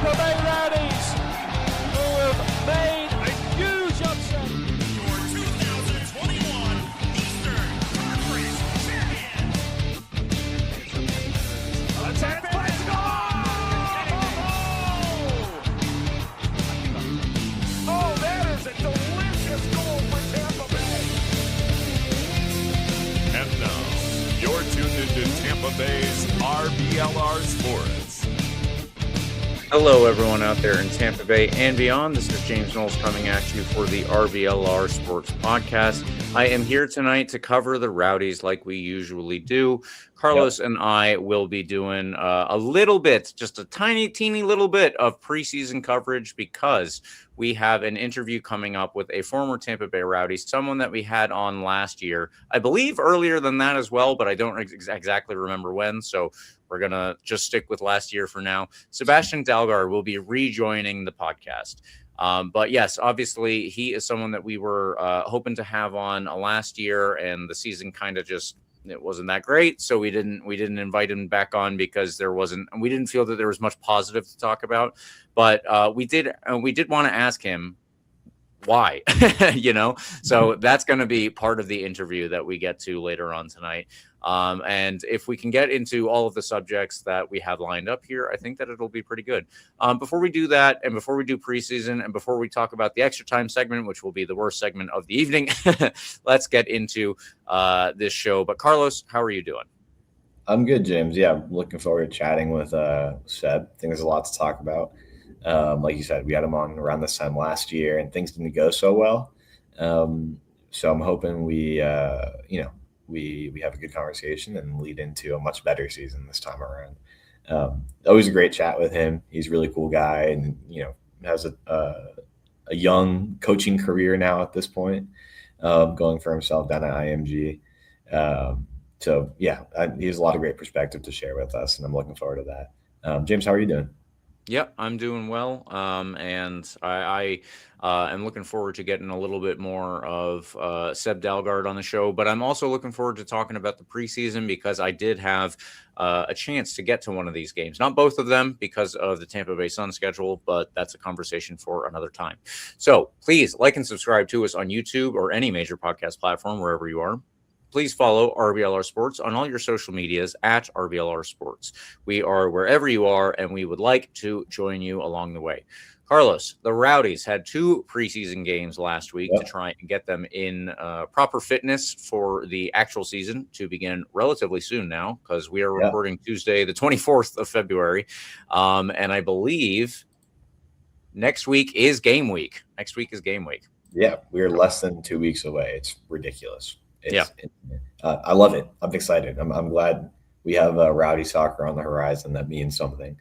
Tampa Bay Rowdies, who have made a huge upset. Your 2021 Eastern Conference champion. A 10th goal! Oh, that is a delicious goal for Tampa Bay. And now, you're tuned into Tampa Bay's RBLR Sports. Hello, everyone out there in Tampa Bay and beyond. This is James Knowles coming at you for the RBLR Sports podcast. I am here tonight to cover the Rowdies like we usually do. Carlos and I will be doing a little bit, just a teeny little bit of preseason coverage because we have an interview coming up with a former Tampa Bay Rowdy, someone that we had on last year. I believe earlier than that as well, but I don't exactly remember when. So we're going to just stick with last year for now. Sebastian Dalgaard will be rejoining the podcast. But yes, obviously he is someone that we were hoping to have on last year, and the season kind of it wasn't that great. So we didn't invite him back on because we didn't feel that there was much positive to talk about, but we did want to ask him why, so that's going to be part of the interview that we get to later on tonight. And if we can get into all of the subjects that we have lined up here, I think that it'll be pretty good. Before we do that, and before we do preseason, and before we talk about the extra time segment, which will be the worst segment of the evening, let's get into this show. But Carlos, how are you doing? I'm good, James. Yeah, I'm looking forward to chatting with Seb. I think there's a lot to talk about. Like you said, we had him on around this time last year, and things didn't go so well. So I'm hoping we have a good conversation and lead into a much better season this time around. Always a great chat with him. He's a really cool guy, and has a young coaching career now at this point, going for himself down at IMG. So yeah, he has a lot of great perspective to share with us, and I'm looking forward to that. James, how are you doing? Yep, I'm doing well, and I am looking forward to getting a little bit more of Seb Dalgaard on the show, but I'm also looking forward to talking about the preseason because I did have a chance to get to one of these games. Not both of them because of the Tampa Bay Sun schedule, but that's a conversation for another time. So please like and subscribe to us on YouTube or any major podcast platform, wherever you are. Please follow RBLR Sports on all your social medias at RBLR Sports. We are wherever you are, and we would like to join you along the way. Carlos, the Rowdies had 2 preseason games last week to try and get them in proper fitness for the actual season to begin relatively soon now, because we are recording Tuesday, the 24th of February. And I believe next week is game week. Yeah, we're less than 2 weeks away. It's ridiculous. I love it. I'm excited. I'm glad we have Rowdy soccer on the horizon. That means something.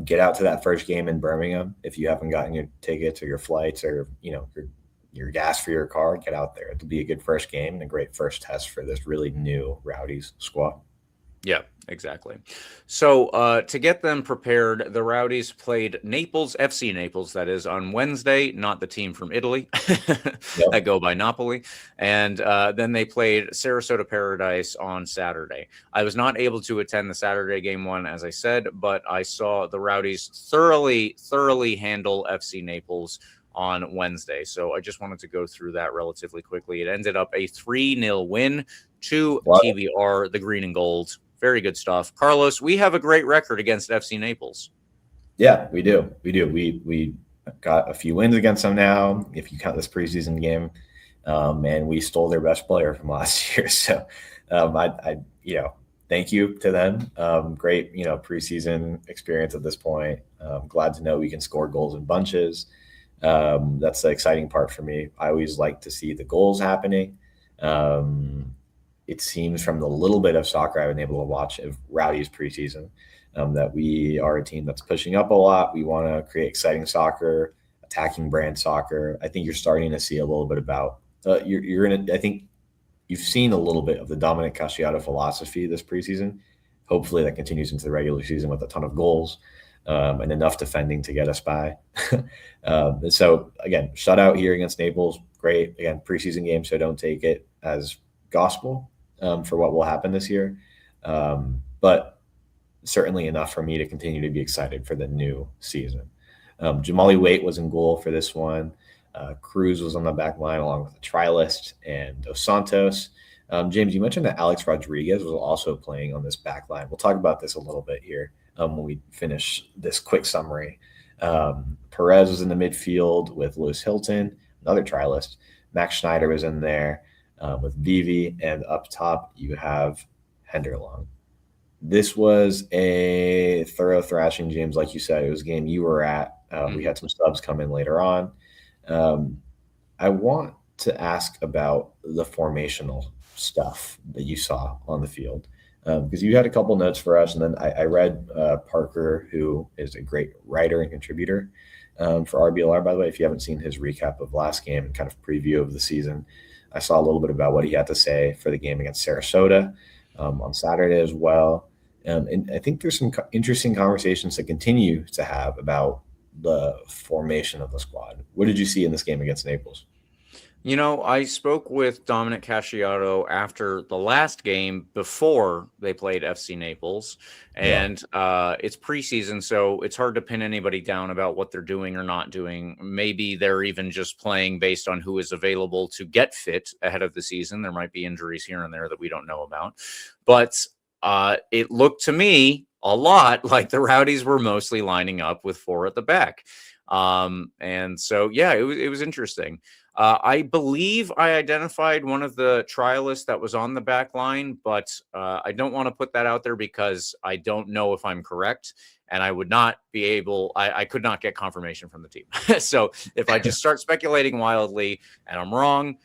Get out to that first game in Birmingham. If you haven't gotten your tickets or your flights or your gas for your car, get out there. It'll be a good first game and a great first test for this really new Rowdies squad. Yeah, exactly. So to get them prepared, the Rowdies played FC Naples, that is, on Wednesday, not the team from Italy that go by Napoli. And then they played Sarasota Paradise on Saturday. I was not able to attend the Saturday game one, as I said, but I saw the Rowdies thoroughly handle FC Naples on Wednesday. So I just wanted to go through that relatively quickly. It ended up a 3-0 win to TBR, the green and gold. Very good stuff. Carlos, we have a great record against FC Naples. Yeah, we do. We got a few wins against them now, if you count this preseason game. And we stole their best player from last year. So I thank you to them. Great, preseason experience at this point. Glad to know we can score goals in bunches. That's the exciting part for me. I always like to see the goals happening. It seems from the little bit of soccer I've been able to watch of Rowdies preseason that we are a team that's pushing up a lot. We want to create exciting soccer, attacking brand soccer. I think you're starting to see a little bit about I think you've seen a little bit of the Dominic Casciato philosophy this preseason. Hopefully that continues into the regular season with a ton of goals and enough defending to get us by. So again, shutout here against Naples. Great. Again, preseason game, so don't take it as gospel for what will happen this year. But certainly enough for me to continue to be excited for the new season. Jamali Waite was in goal for this one. Cruz was on the back line along with the Trilist and Dos Santos. James, you mentioned that Alex Rodriguez was also playing on this back line. We'll talk about this a little bit here when we finish this quick summary. Perez was in the midfield with Lewis Hilton, another Trilist. Max Schneider was in there with Vivi, and up top you have Henderlong. This was a thorough thrashing, James. Like you said, it was a game you were at. We had some subs come in later on. I want to ask about the formational stuff that you saw on the field, because you had a couple notes for us, and then I read Parker, who is a great writer and contributor for RBLR, by the way. If you haven't seen his recap of last game and kind of preview of the season, I saw a little bit about what he had to say for the game against Sarasota on Saturday as well. And I think there's some interesting conversations to continue to have about the formation of the squad. What did you see in this game against Naples? You know, I spoke with Dominic Casciato after the last game before they played FC Naples, and it's preseason, so it's hard to pin anybody down about what they're doing or not doing. Maybe they're even just playing based on who is available to get fit ahead of the season. There might be injuries here and there that we don't know about, but it looked to me a lot like the Rowdies were mostly lining up with 4 at the back. And so, yeah, it was interesting. I believe I identified one of the trialists that was on the back line, but I don't want to put that out there because I don't know if I'm correct, and I would not be able, I could not get confirmation from the team. So if I just start speculating wildly and I'm wrong,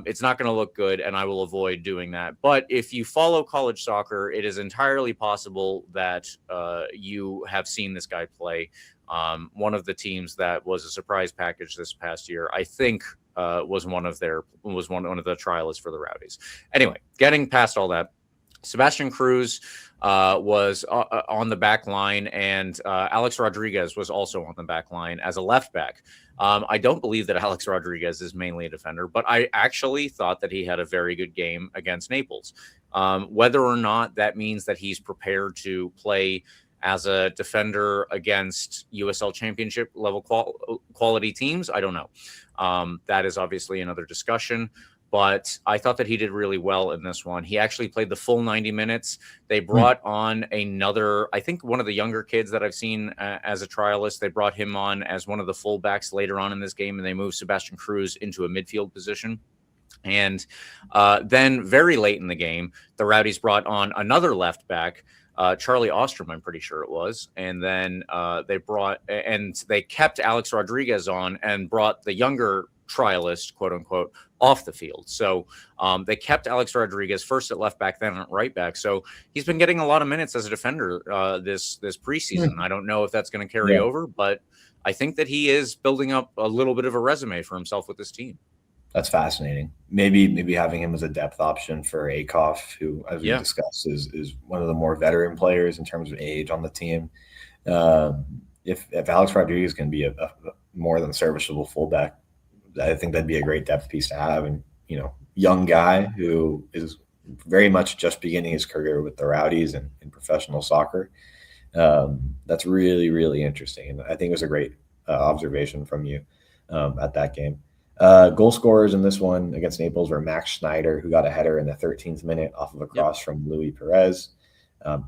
it's not going to look good, and I will avoid doing that. But if you follow college soccer, it is entirely possible that you have seen this guy play. One of the teams that was a surprise package this past year, I think, was one of the trialists for the Rowdies. Anyway, getting past all that, Sebastian Cruz was on the back line, and Alex Rodriguez was also on the back line as a left back. I don't believe that Alex Rodriguez is mainly a defender, but I actually thought that he had a very good game against Naples. Whether or not that means that he's prepared to play as a defender against USL Championship level quality teams, I don't know. That is obviously another discussion. But I thought that he did really well in this one. He actually played the full 90 minutes. They brought on another, I think one of the younger kids that I've seen as a trialist. They brought him on as one of the fullbacks later on in this game, and they moved Sebastian Cruz into a midfield position. And then very late in the game, the Rowdies brought on another left back, Charlie Ostrom, I'm pretty sure it was. And then they kept Alex Rodriguez on and brought the younger trialist, quote unquote, off the field. So they kept Alex Rodriguez first at left back, then at right back. So he's been getting a lot of minutes as a defender this preseason. I don't know if that's going to carry over, but I think that he is building up a little bit of a resume for himself with this team. That's fascinating. Maybe having him as a depth option for Akoff, who, as we discussed, is one of the more veteran players in terms of age on the team. If Alex Rodriguez can be a more than serviceable fullback, I think that'd be a great depth piece to have. And, young guy who is very much just beginning his career with the Rowdies and in professional soccer. That's really, really interesting. And I think it was a great observation from you at that game. Goal scorers in this one against Naples were Max Schneider, who got a header in the 13th minute off of a cross from Luis Perez.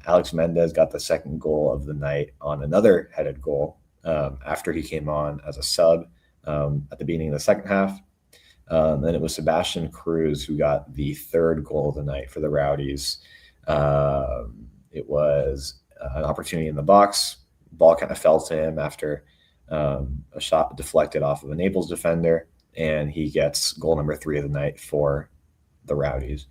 Alex Mendez got the second goal of the night on another headed goal after he came on as a sub at the beginning of the second half. Then it was Sebastian Cruz who got the third goal of the night for the Rowdies. It was an opportunity in the box. Ball kind of fell to him after a shot deflected off of a Naples defender, and he gets goal number 3 of the night for the Rowdies.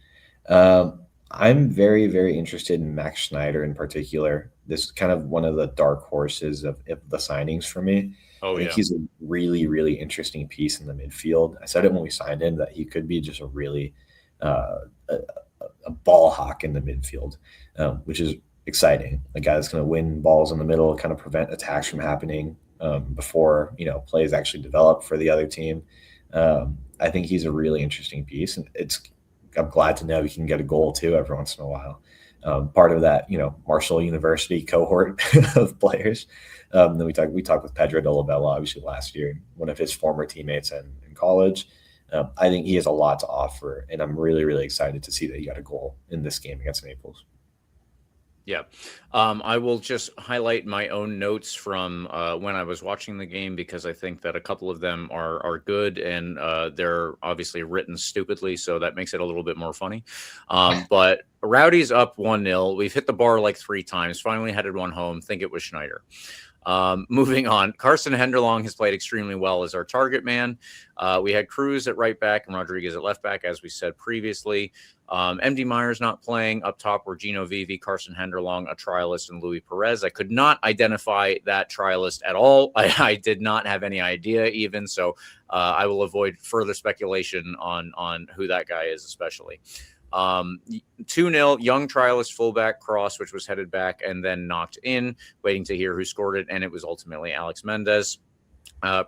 I'm very, very interested in Max Schneider in particular. This is kind of one of the dark horses of the signings for me. I think he's a really, really interesting piece in the midfield. I said it when we signed him that he could be just a really a ball hawk in the midfield, which is exciting. A guy that's going to win balls in the middle, kind of prevent attacks from happening before plays actually develop for the other team. I think he's a really interesting piece, and I'm glad to know he can get a goal too every once in a while. part of that, Marshall University cohort of players. Then we talked with Pedro Dolabella, obviously last year, one of his former teammates in college. I think he has a lot to offer, and I'm really, really excited to see that he got a goal in this game against Naples. Yeah. I will just highlight my own notes from when I was watching the game, because I think that a couple of them are good, and they're obviously written stupidly, so that makes it a little bit more funny. But Rowdies up 1-0. We've hit the bar like 3 times, finally headed one home. Think it was Schneider. Moving on, Carson Henderlong has played extremely well as our target man. We had Cruz at right back and Rodriguez at left back, as we said previously. MD Myers not playing. Up top were Gino Vivi, Carson Henderlong, a trialist, and Louis Perez. I could not identify that trialist at all. I did not have any idea even, so I will avoid further speculation on who that guy is especially. 2-0, young trialist fullback cross, which was headed back and then knocked in, waiting to hear who scored it, and it was ultimately Alex Mendez.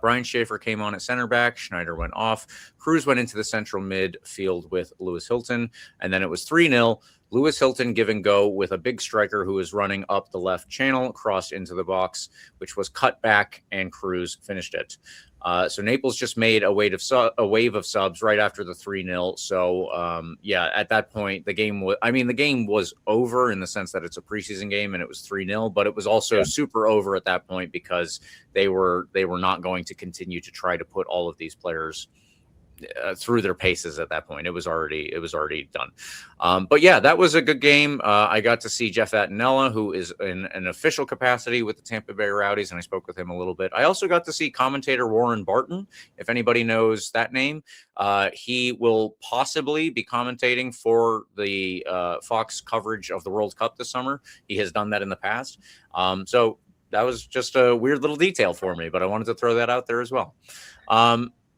Brian Schaefer came on at center back. Schneider went off. Cruz went into the central midfield with Lewis Hilton, and then it was 3-0. Lewis Hilton give and go with a big striker who was running up the left channel, crossed into the box, which was cut back, and Cruz finished it. So Naples just made a wave of subs right after the 3-0. So at that point, the game was over in the sense that it's a preseason game and it was 3-0, but it was also super over at that point because they were not going to continue to try to put all of these players through their paces at that point. It was already done. But yeah, that was a good game. I got to see Jeff Attinella, who is in an official capacity with the Tampa Bay Rowdies, and I spoke with him a little bit. I also got to see commentator Warren Barton, if anybody knows that name. He will possibly be commentating for the Fox coverage of the World Cup this summer. He has done that in the past. So that was just a weird little detail for me, but I wanted to throw that out there as well.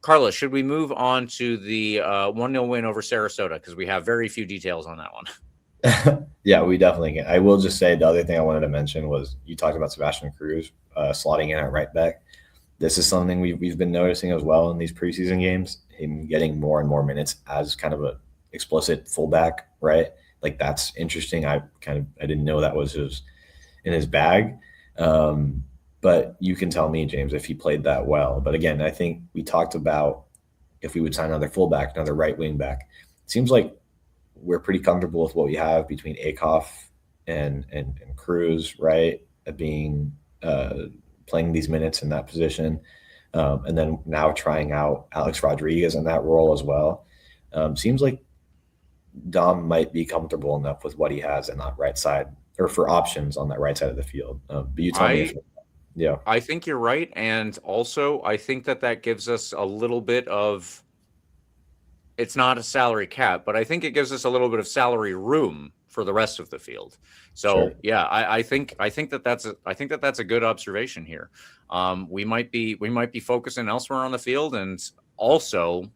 Carlos, should we move on to the 1-0 win over Sarasota? Because we have very few details on that one. Yeah, we definitely can. I will just say the other thing I wanted to mention was you talked about Sebastian Cruz slotting in at right back. This is something we've been noticing as well in these preseason games, him getting more and more minutes as kind of a explicit fullback, right? Like, that's interesting. I didn't know that was in his bag. But you can tell me, James, if he played that well. But again, I think we talked about if we would sign another fullback, another right wing back. It seems like we're pretty comfortable with what we have between Akoff and Cruz, right? Being playing these minutes in that position. And then now trying out Alex Rodriguez in that role as well. Seems like Dom might be comfortable enough with what he has in that right side, or for options on that right side of the field. But you tell me. Yeah, I think you're right. And also, I think that gives us a little bit of, it's not a salary cap, but I think it gives us a little bit of salary room for the rest of the field. So sure. Yeah, I think that's a good observation here. We might be focusing elsewhere on the field, and also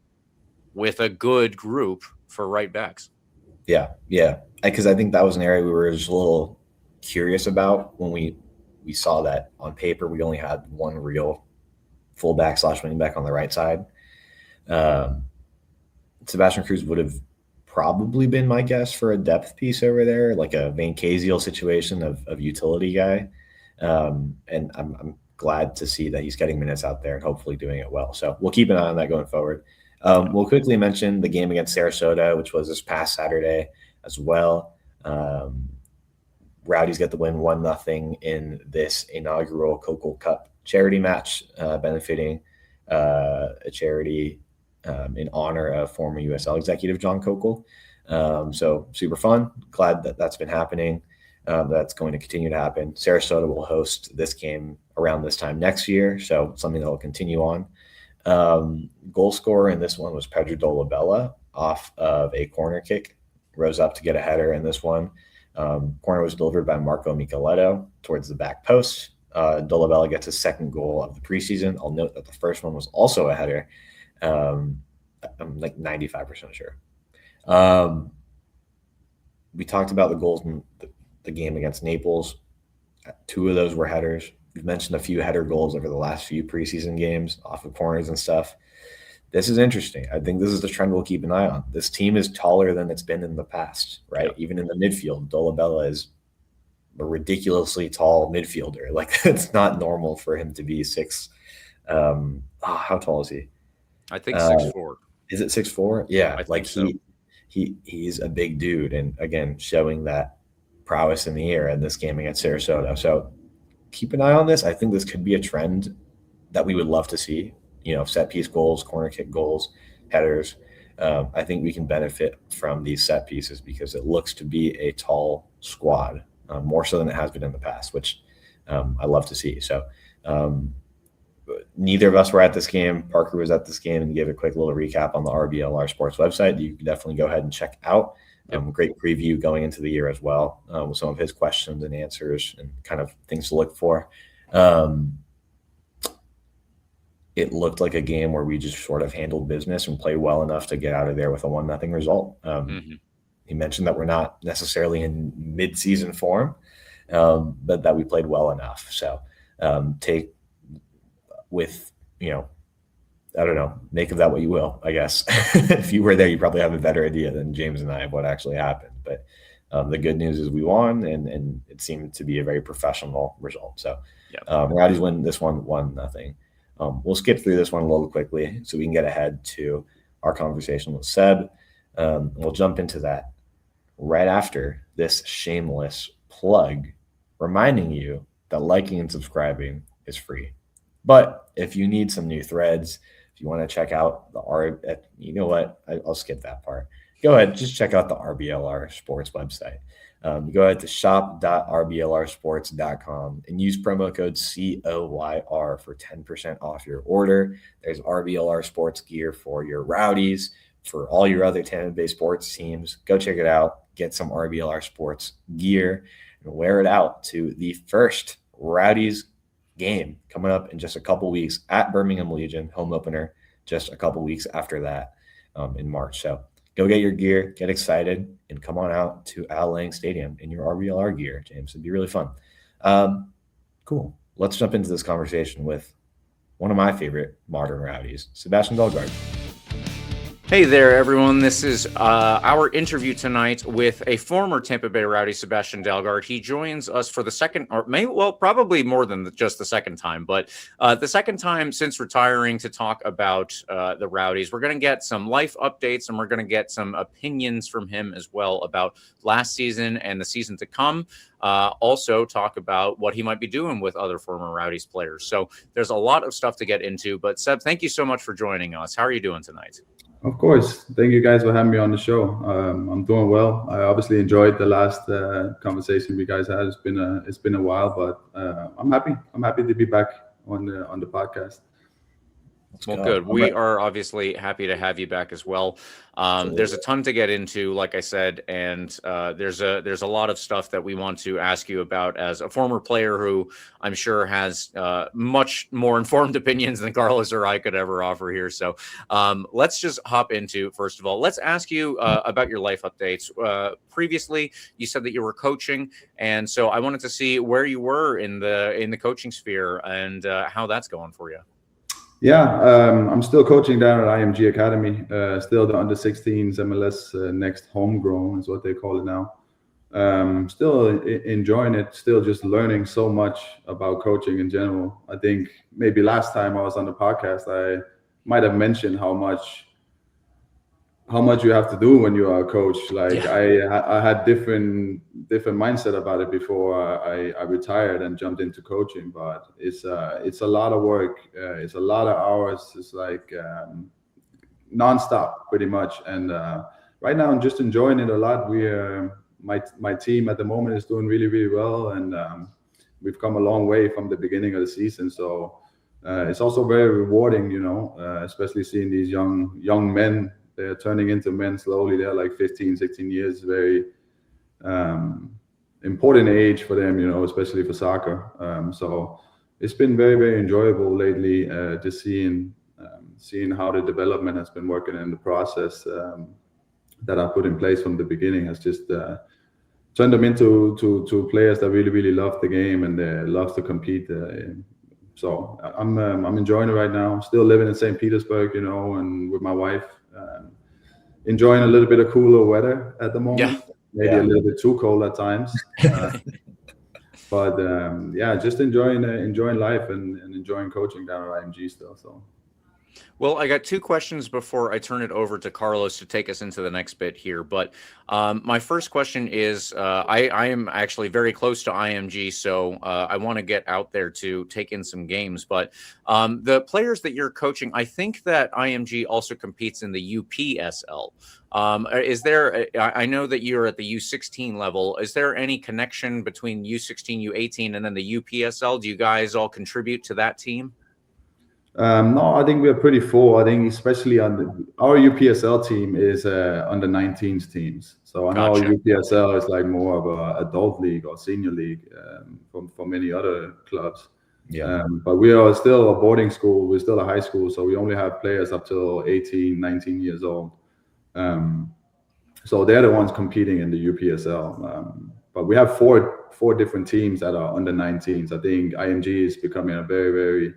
with a good group for right backs. Yeah. Because I think that was an area we were just a little curious about when we saw that on paper. We only had one real fullback / wing back on the right side. Sebastian Cruz would have probably been my guess for a depth piece over there, like a Van Casiel situation of utility guy. And I'm glad to see that he's getting minutes out there and hopefully doing it well. So we'll keep an eye on that going forward. We'll quickly mention the game against Sarasota, which was this past Saturday as well. Rowdies get the win 1-0 in this inaugural Cochol Cup charity match, benefiting a charity in honor of former USL executive John Cochol. So super fun. Glad that that's been happening. That's going to continue to happen. Sarasota will host this game around this time next year, so something that will continue on. Goal scorer in this one was Pedro Dolabella off of a corner kick. Rose up to get a header in this one. Corner was delivered by Marco Micheletto towards the back post. Dolabella gets his second goal of the preseason. I'll note that the first one was also a header. I'm like 95% sure. We talked about the goals in the game against Naples. 2 of those were headers. We've mentioned a few header goals over the last few preseason games off of corners and stuff. this is interesting. I think this is the trend we'll keep an eye on. This team is taller than it's been in the past, right? Yeah. Even in the midfield, Dolabella is a ridiculously tall midfielder. Like, it's not normal for him to be six. How tall is he? I think 6'4". Is it 6'4"? Yeah, I like think so. he's a big dude, and again, showing that prowess in the air in this game against Sarasota. So keep an eye on this. I think this could be a trend that we would love to see. Set piece goals, corner kick goals, headers. I think we can benefit from these set pieces because it looks to be a tall squad, more so than it has been in the past, which I love to see. So neither of us were at this game. Parker was at this game and gave a quick little recap on the RBLR Sports website. You can definitely go ahead and check out. Great preview going into the year as well, with some of his questions and answers and kind of things to look for. It looked like a game where we just sort of handled business and played well enough to get out of there with a 1-0 result. He mentioned that we're not necessarily in mid-season form, but that we played well enough. So take with, I don't know, make of that what you will, I guess. If you were there, you probably have a better idea than James and I of what actually happened. But the good news is we won, and it seemed to be a very professional result. So Rowdies win this one 1-0. We'll skip through this one a little quickly so we can get ahead to our conversation with Seb. We'll jump into that right after this shameless plug, reminding you that liking and subscribing is free. But if you need some new threads, if you want to check out you know what? I'll skip that part. Go ahead, just check out the RBLR Sports website. Go ahead to shop.rblrsports.com and use promo code COYR for 10% off your order. There's RBLR Sports gear for your Rowdies, for all your other Tampa Bay sports teams. Go check it out. Get some RBLR Sports gear and wear it out to the first Rowdies game coming up in just a couple weeks at Birmingham Legion, home opener, just a couple weeks after that in March. So go get your gear, get excited, and come on out to Al Lang Stadium in your RBLR gear, James. It'd be really fun. Cool. Let's jump into this conversation with one of my favorite modern Rowdies, Sebastian Dalgaard. Hey there, everyone. This is our interview tonight with a former Tampa Bay Rowdy, Sebastian Dalgaard. He joins us for the second, or maybe, well, probably more than just the second time, but the second time since retiring to talk about the Rowdies. We're going to get some life updates, and we're going to get some opinions from him as well about last season and the season to come. Also talk about what he might be doing with other former Rowdies players. So there's a lot of stuff to get into, but Seb, thank you so much for joining us. How are you doing tonight? Of course. Thank you guys for having me on the show. I'm doing well. I obviously enjoyed the last conversation we guys had. It's been a while, but I'm happy. I'm happy to be back on the podcast. Well, good. We are obviously happy to have you back as well. There's a ton to get into, like I said, and there's a lot of stuff that we want to ask you about as a former player who I'm sure has much more informed opinions than Carlos or I could ever offer here. So let's just hop into, first of all, let's ask you about your life updates. Previously, you said that you were coaching, and so I wanted to see where you were in the coaching sphere and how that's going for you. Yeah, I'm still coaching down at IMG Academy, still the under-16s MLS next homegrown is what they call it now. Still enjoying it, still just learning so much about coaching in general. I think maybe last time I was on the podcast, I might have mentioned how much you have to do when you are a coach. Like I had different mindset about it before I retired and jumped into coaching, but it's a lot of work. It's a lot of hours. It's like nonstop pretty much. And right now I'm just enjoying it a lot. My team at the moment is doing really, really well. And we've come a long way from the beginning of the season. So it's also very rewarding, especially seeing these young men. They're turning into men slowly. They're like 15, 16 years, very important age for them, especially for soccer. So it's been very, very enjoyable lately, just seeing how the development has been working in the process that I put in place from the beginning has just turned them into players that really, really love the game and they love to compete So I'm enjoying it right now. I'm still living in St. Petersburg, and with my wife, enjoying a little bit of cooler weather at the moment. Maybe a little bit too cold at times. But just enjoying life and enjoying coaching down at IMG still. So. Well, I got two questions before I turn it over to Carlos to take us into the next bit here. But my first question is, I am actually very close to IMG, so I want to get out there to take in some games. But the players that you're coaching, I think that IMG also competes in the UPSL. Is there? I know that you're at the U16 level. Is there any connection between U16, U18, and then the UPSL? Do you guys all contribute to that team? No, I think we're pretty full. I think especially our UPSL team is under 19s teams. So I know UPSL is like more of a adult league or senior league for many other clubs. Yeah. But we are still a boarding school. We're still a high school. So we only have players up till 18, 19 years old. So they're the ones competing in the UPSL. But we have four different teams that are under 19s. I think IMG is becoming a very, very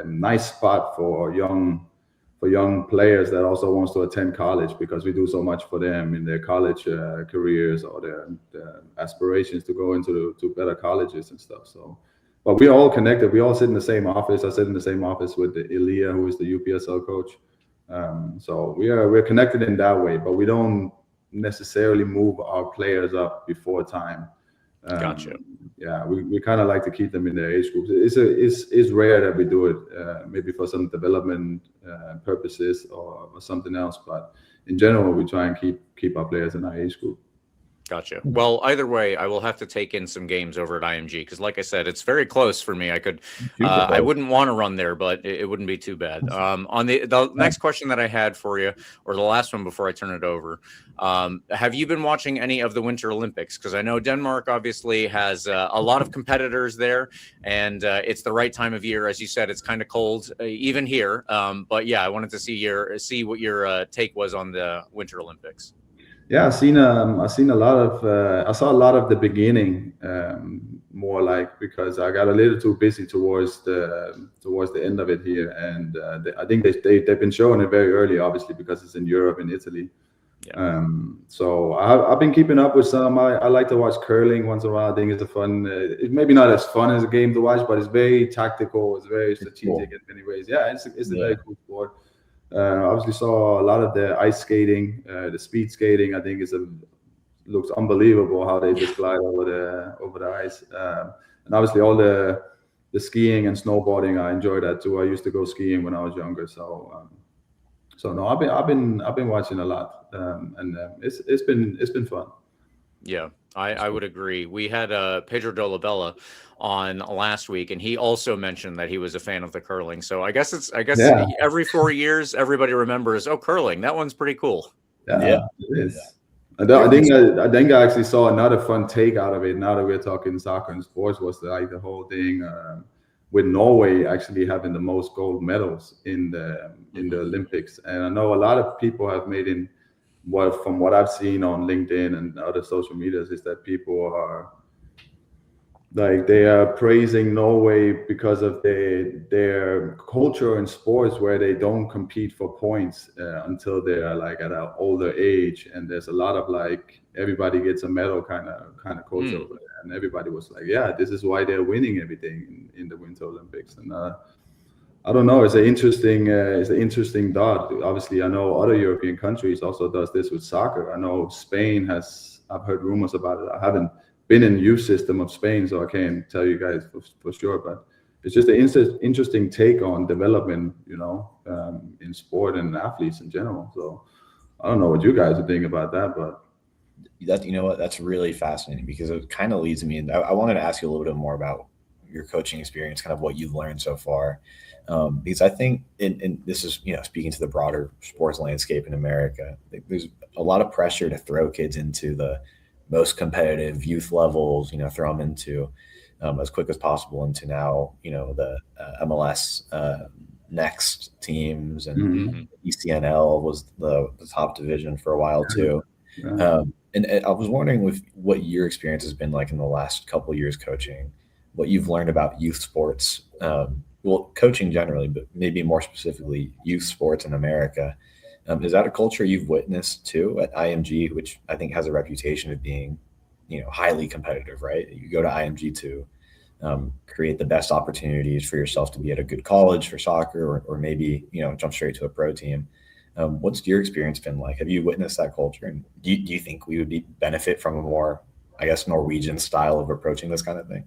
nice spot for young players that also wants to attend college, because we do so much for them in their college careers or their aspirations to go into better colleges and stuff. So, but we're all connected. We all sit in the same office. I sit in the same office with Elia, who is the UPSL coach. So we're connected in that way, but we don't necessarily move our players up before time. Gotcha. Yeah, we kind of like to keep them in their age groups. It's rare that we do it, maybe for some development purposes or something else. But in general, we try and keep our players in our age group. Gotcha. Well, either way, I will have to take in some games over at IMG because, like I said, it's very close for me. I wouldn't want to run there, but it wouldn't be too bad. On the next question that I had for you, or the last one before I turn it over, have you been watching any of the Winter Olympics? Because I know Denmark obviously has a lot of competitors there, and it's the right time of year. As you said, it's kind of cold, even here. But yeah, I wanted to see what your take was on the Winter Olympics. Yeah, I saw a lot of the beginning, more like, because I got a little too busy towards the end of it here, and I think they've been showing it very early, obviously, because it's in Europe and Italy. Yeah. So I've been keeping up with some. I like to watch curling once in a while. I think it's a fun. It's maybe not as fun as a game to watch, but it's very tactical. It's very strategic in many ways. Yeah, it's a very cool sport. Obviously saw a lot of the ice skating, the speed skating. I think looks unbelievable how they just glide over the ice, and obviously all the skiing and snowboarding. I enjoy that too. I used to go skiing when I was younger, so no, I've been watching a lot, and it's been fun. Yeah, I would agree. We had Pedro Dolabella on last week, and he also mentioned that he was a fan of the curling. So I guess every 4 years, everybody remembers, curling. That one's pretty cool. Yeah, it is. I think I actually saw another fun take out of it. Now that we're talking soccer and sports, was the whole thing with Norway actually having the most gold medals in the Olympics. And I know a lot of people have made from what I've seen on LinkedIn and other social medias, is that people are they are praising Norway because of their culture in sports, where they don't compete for points until they're like at an older age, and there's a lot of like everybody gets a medal kind of culture over there. And everybody was like, yeah, this is why they're winning everything in the Winter Olympics. And I don't know. It's an interesting thought. Obviously, I know other European countries also does this with soccer. I know Spain has. I've heard rumors about it. I haven't been in the youth system of Spain, so I can't tell you guys for sure. But it's just an interesting take on development, in sport and athletes in general. So I don't know what you guys are thinking about that, but that's really fascinating, because it kind of leads me. And I wanted to ask you a little bit more about your coaching experience, kind of what you've learned so far. Because I think, and this is, speaking to the broader sports landscape in America, there's a lot of pressure to throw kids into the most competitive youth levels, throw them into as quick as possible into now, the MLS next teams, and ECNL was the top division for a while too. And I was wondering with what your experience has been like in the last couple of years coaching, what you've learned about youth sports well, coaching generally, but maybe more specifically youth sports in America. Is that a culture you've witnessed too at IMG, which I think has a reputation of being, highly competitive, right? You go to IMG to create the best opportunities for yourself to be at a good college for soccer, or maybe, jump straight to a pro team. What's your experience been like? Have you witnessed that culture? And do you think we would benefit from a more, I guess, Norwegian style of approaching this kind of thing?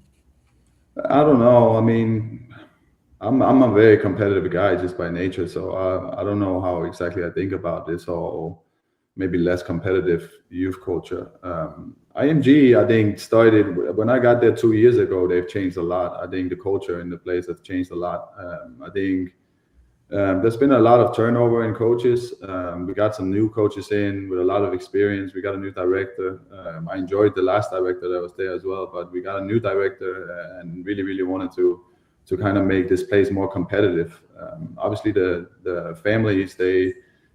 I don't know. I mean, I'm a very competitive guy just by nature, so I don't know how exactly I think about this, or maybe less competitive youth culture. IMG, I think, started when I got there 2 years ago. They've changed a lot. I think the culture in the place has changed a lot. I think there's been a lot of turnover in coaches. We got some new coaches in with a lot of experience. We got a new director. I enjoyed the last director that was there as well, but we got a new director and really, really wanted to kind of make this place more competitive. Obviously, the families,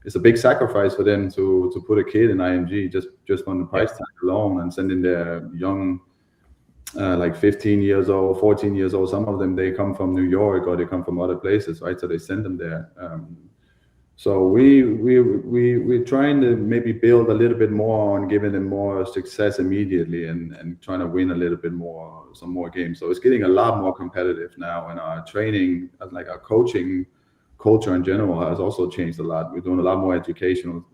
it's a big sacrifice for them to put a kid in IMG just on the price tag alone, and sending their young, like 15 years old, 14 years old. Some of them, they come from New York or they come from other places, right? So they send them there. So we're trying to maybe build a little bit more on giving them more success immediately and trying to win a little bit more, some more games. So it's getting a lot more competitive now, and our training, like our coaching culture in general, has also changed a lot. We're doing a lot more educational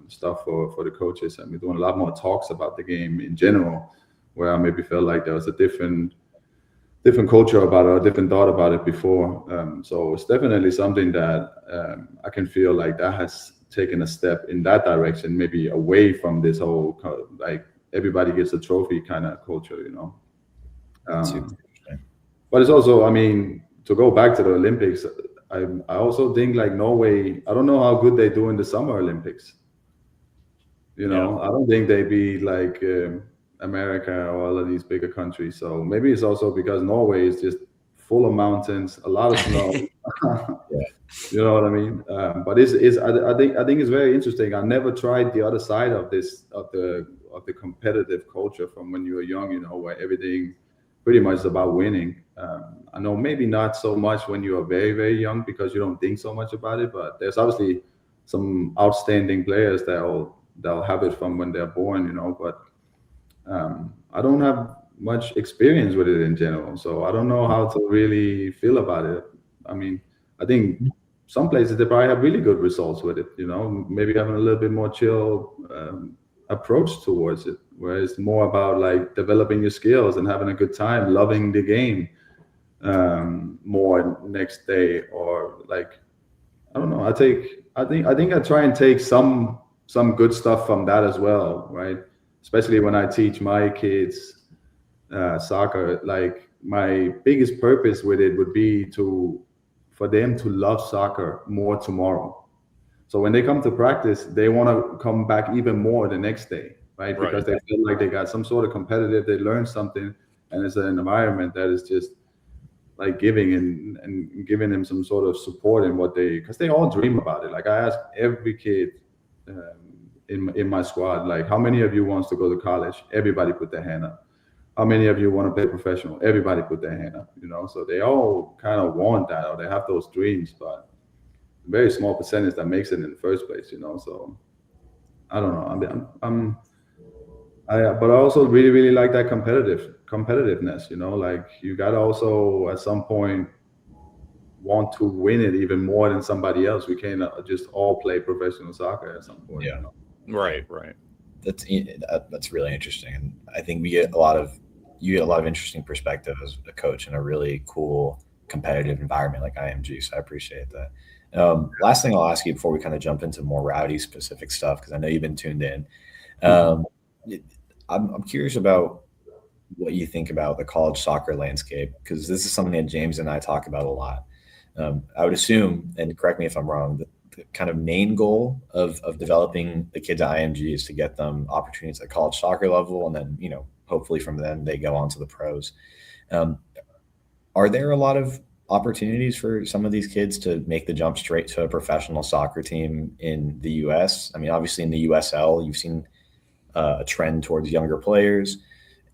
stuff for the coaches, and we're doing a lot more talks about the game in general, where I maybe felt like there was a different culture about it, or a different thought about it before. So it's definitely something that I can feel like that has taken a step in that direction, maybe away from this whole like everybody gets a trophy kind of culture, But it's also, I mean, to go back to the Olympics, I also think like Norway, I don't know how good they do in the Summer Olympics. I don't think they be like America or all of these bigger countries. So maybe it's also because Norway is just full of mountains, a lot of snow. You know what I mean? But I think it's very interesting. I never tried the other side of this of the competitive culture from when you were young, where everything pretty much is about winning. I know maybe not so much when you are very, very young, because you don't think so much about it. But there's obviously some outstanding players that'll have it from when they're born, But I don't have much experience with it in general, so I don't know how to really feel about it. I mean, I think some places they probably have really good results with it, maybe having a little bit more chill approach towards it, where it's more about like developing your skills and having a good time, loving the game more next day, or like, I don't know. I think I try and take some good stuff from that as well, right? Especially when I teach my kids soccer, like my biggest purpose with it would be for them to love soccer more tomorrow. So when they come to practice, they want to come back even more the next day, right? Because they feel like they got some sort of competitive, they learned something, and it's an environment that is just like giving and giving them some sort of support in because they all dream about it. Like I ask every kid in my squad, like, how many of you wants to go to college? Everybody put their hand up. How many of you want to play professional? Everybody put their hand up, So they all kind of want that, or they have those dreams, but a very small percentage that makes it in the first place, So I don't know. But I also really, really like that competitiveness, Like you got to also at some point want to win it even more than somebody else. We can't just all play professional soccer at some point. Yeah. Right. That's really interesting, and I think you get a lot of interesting perspective as a coach in a really cool competitive environment like IMG. So I appreciate that. Last thing I'll ask you before we kind of jump into more Rowdy specific stuff, because I know you've been tuned in. I'm curious about what you think about the college soccer landscape, because this is something that James and I talk about a lot. I would assume, and correct me if I'm wrong, that the kind of main goal of developing the kids at IMG is to get them opportunities at college soccer level, and then, hopefully from then they go on to the pros. Are there a lot of opportunities for some of these kids to make the jump straight to a professional soccer team in the U.S.? I mean, obviously in the USL, you've seen a trend towards younger players.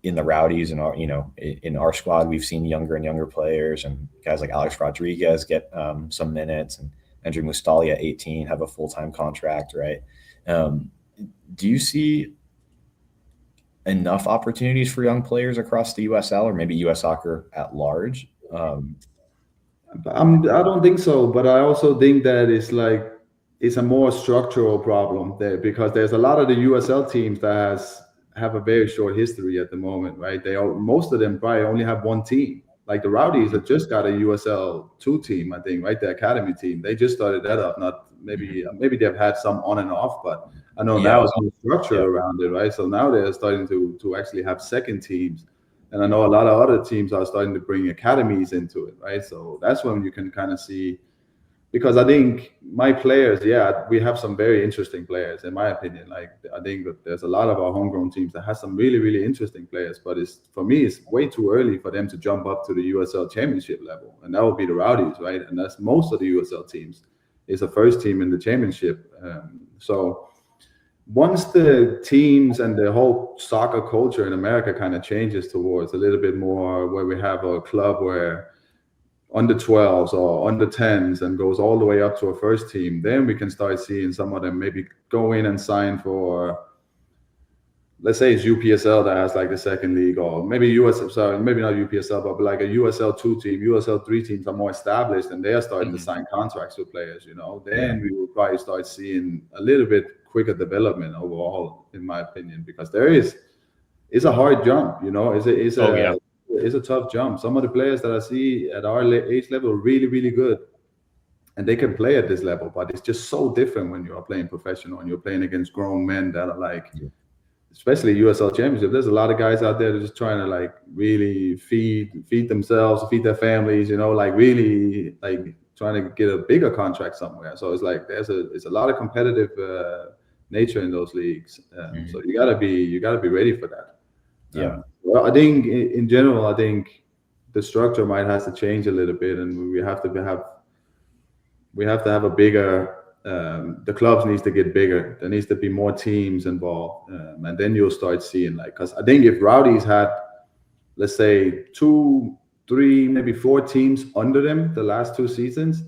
in the Rowdies and our, in our squad, we've seen younger and younger players, and guys like Alex Rodriguez get some minutes, and Andrew Mustali at 18 have a full-time contract, right? Do you see enough opportunities for young players across the USL, or maybe US soccer at large? I don't think so, but I also think that it's a more structural problem there, because there's a lot of the USL teams that have a very short history at the moment, right? Most of them probably only have one team. Like the Rowdies have just got a USL 2 team, I think, right? The academy team. They just started that up. Not maybe they've had some on and off, but I know now it's more structure around it, right? So now they're starting to actually have second teams. And I know a lot of other teams are starting to bring academies into it, right? So that's when you can kind of see, because I think my players, we have some very interesting players, in my opinion. Like, I think that there's a lot of our homegrown teams that has some really, really interesting players, but for me, it's way too early for them to jump up to the USL championship level. And that would be the Rowdies, right? And that's most of the USL teams. It's the first team in the championship. So once the teams and the whole soccer culture in America kind of changes towards a little bit more where we have a club where under 12s or under 10s and goes all the way up to a first team, then we can start seeing some of them maybe go in and sign for, let's say it's UPSL that has like the second league, or maybe maybe not UPSL, but like a USL 2 team. USL 3 teams are more established and they are starting to sign contracts with players, then we will probably start seeing a little bit quicker development overall, in my opinion, because it's a hard jump, it's a tough jump. Some of the players that I see at our age level are really, really good, and they can play at this level, but it's just so different when you are playing professional and you're playing against grown men that are like, especially USL Championship. There's a lot of guys out there that are just trying to like really feed themselves, feed their families, like really like trying to get a bigger contract somewhere. So it's like it's a lot of competitive nature in those leagues. So you gotta be ready for that. Well, I think in general, the structure might have to change a little bit, and we have to have a bigger. The clubs needs to get bigger. There needs to be more teams involved, and then you'll start seeing because I think if Rowdies had, let's say 2, 3, maybe 4 teams under them the last 2 seasons,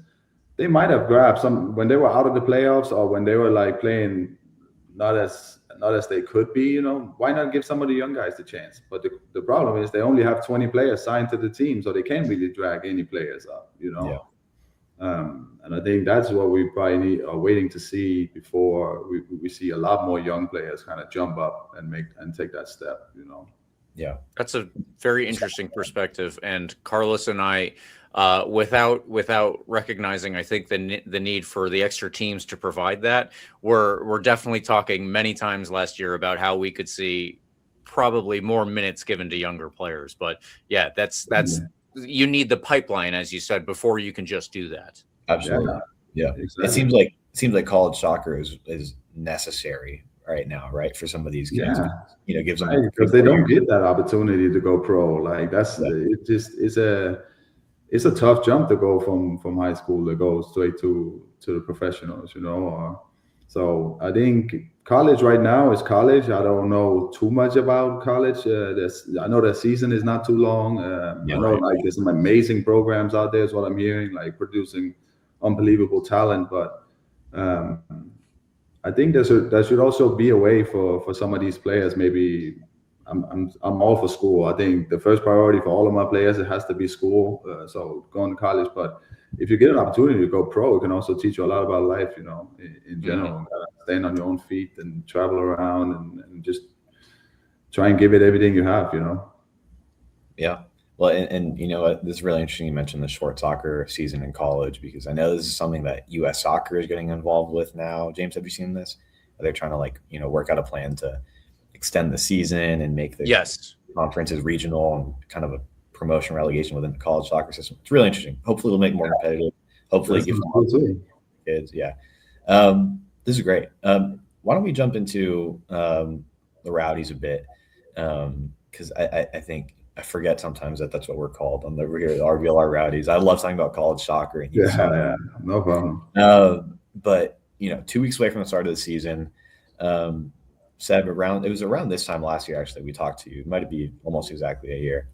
they might have grabbed some when they were out of the playoffs or when they were like playing not as they could be, why not give some of the young guys the chance? But the problem is they only have 20 players signed to the team, so they can't really drag any players up, and I think that's what we probably are waiting to see before we see a lot more young players kind of jump up and take that step, Yeah, that's a very interesting perspective. And Carlos and I, without recognizing, I think the need for the extra teams to provide that, we're definitely talking many times last year about how we could see probably more minutes given to younger players. But that's you need the pipeline, as you said, before you can just do that. Absolutely. Yeah. Exactly. It seems like college soccer is necessary right now, right, for some of these kids. Gives them, because they don't get that opportunity to go pro. Like it's a tough jump to go from high school to go straight to the professionals, so I think college right now is college. I don't know too much about college. I know the season is not too long. I know like there's some amazing programs out there is what I'm hearing, like producing unbelievable talent, but I think there should also be a way for some of these players. Maybe I'm all for school. I think the first priority for all of my players, it has to be school. So going to college, but if you get an opportunity to go pro, it can also teach you a lot about life, in general. Stand on your own feet and travel around and just try and give it everything you have, Yeah. Well, and this is really interesting. You mentioned the short soccer season in college, because I know this is something that U.S. soccer is getting involved with now. James, have you seen this? They're trying to work out a plan to extend the season and make the conferences regional and kind of a promotion relegation within the college soccer system. It's really interesting. Hopefully it'll make it more competitive. Hopefully give them kids. Yeah. This is great. Why don't we jump into the Rowdies a bit? Because I think I forget sometimes that's what we're called on the RBLR Rowdies. I love talking about college soccer. No problem. But 2 weeks away from the start of the season, Seb, it was around this time last year, actually, we talked to you. It might be almost exactly a year.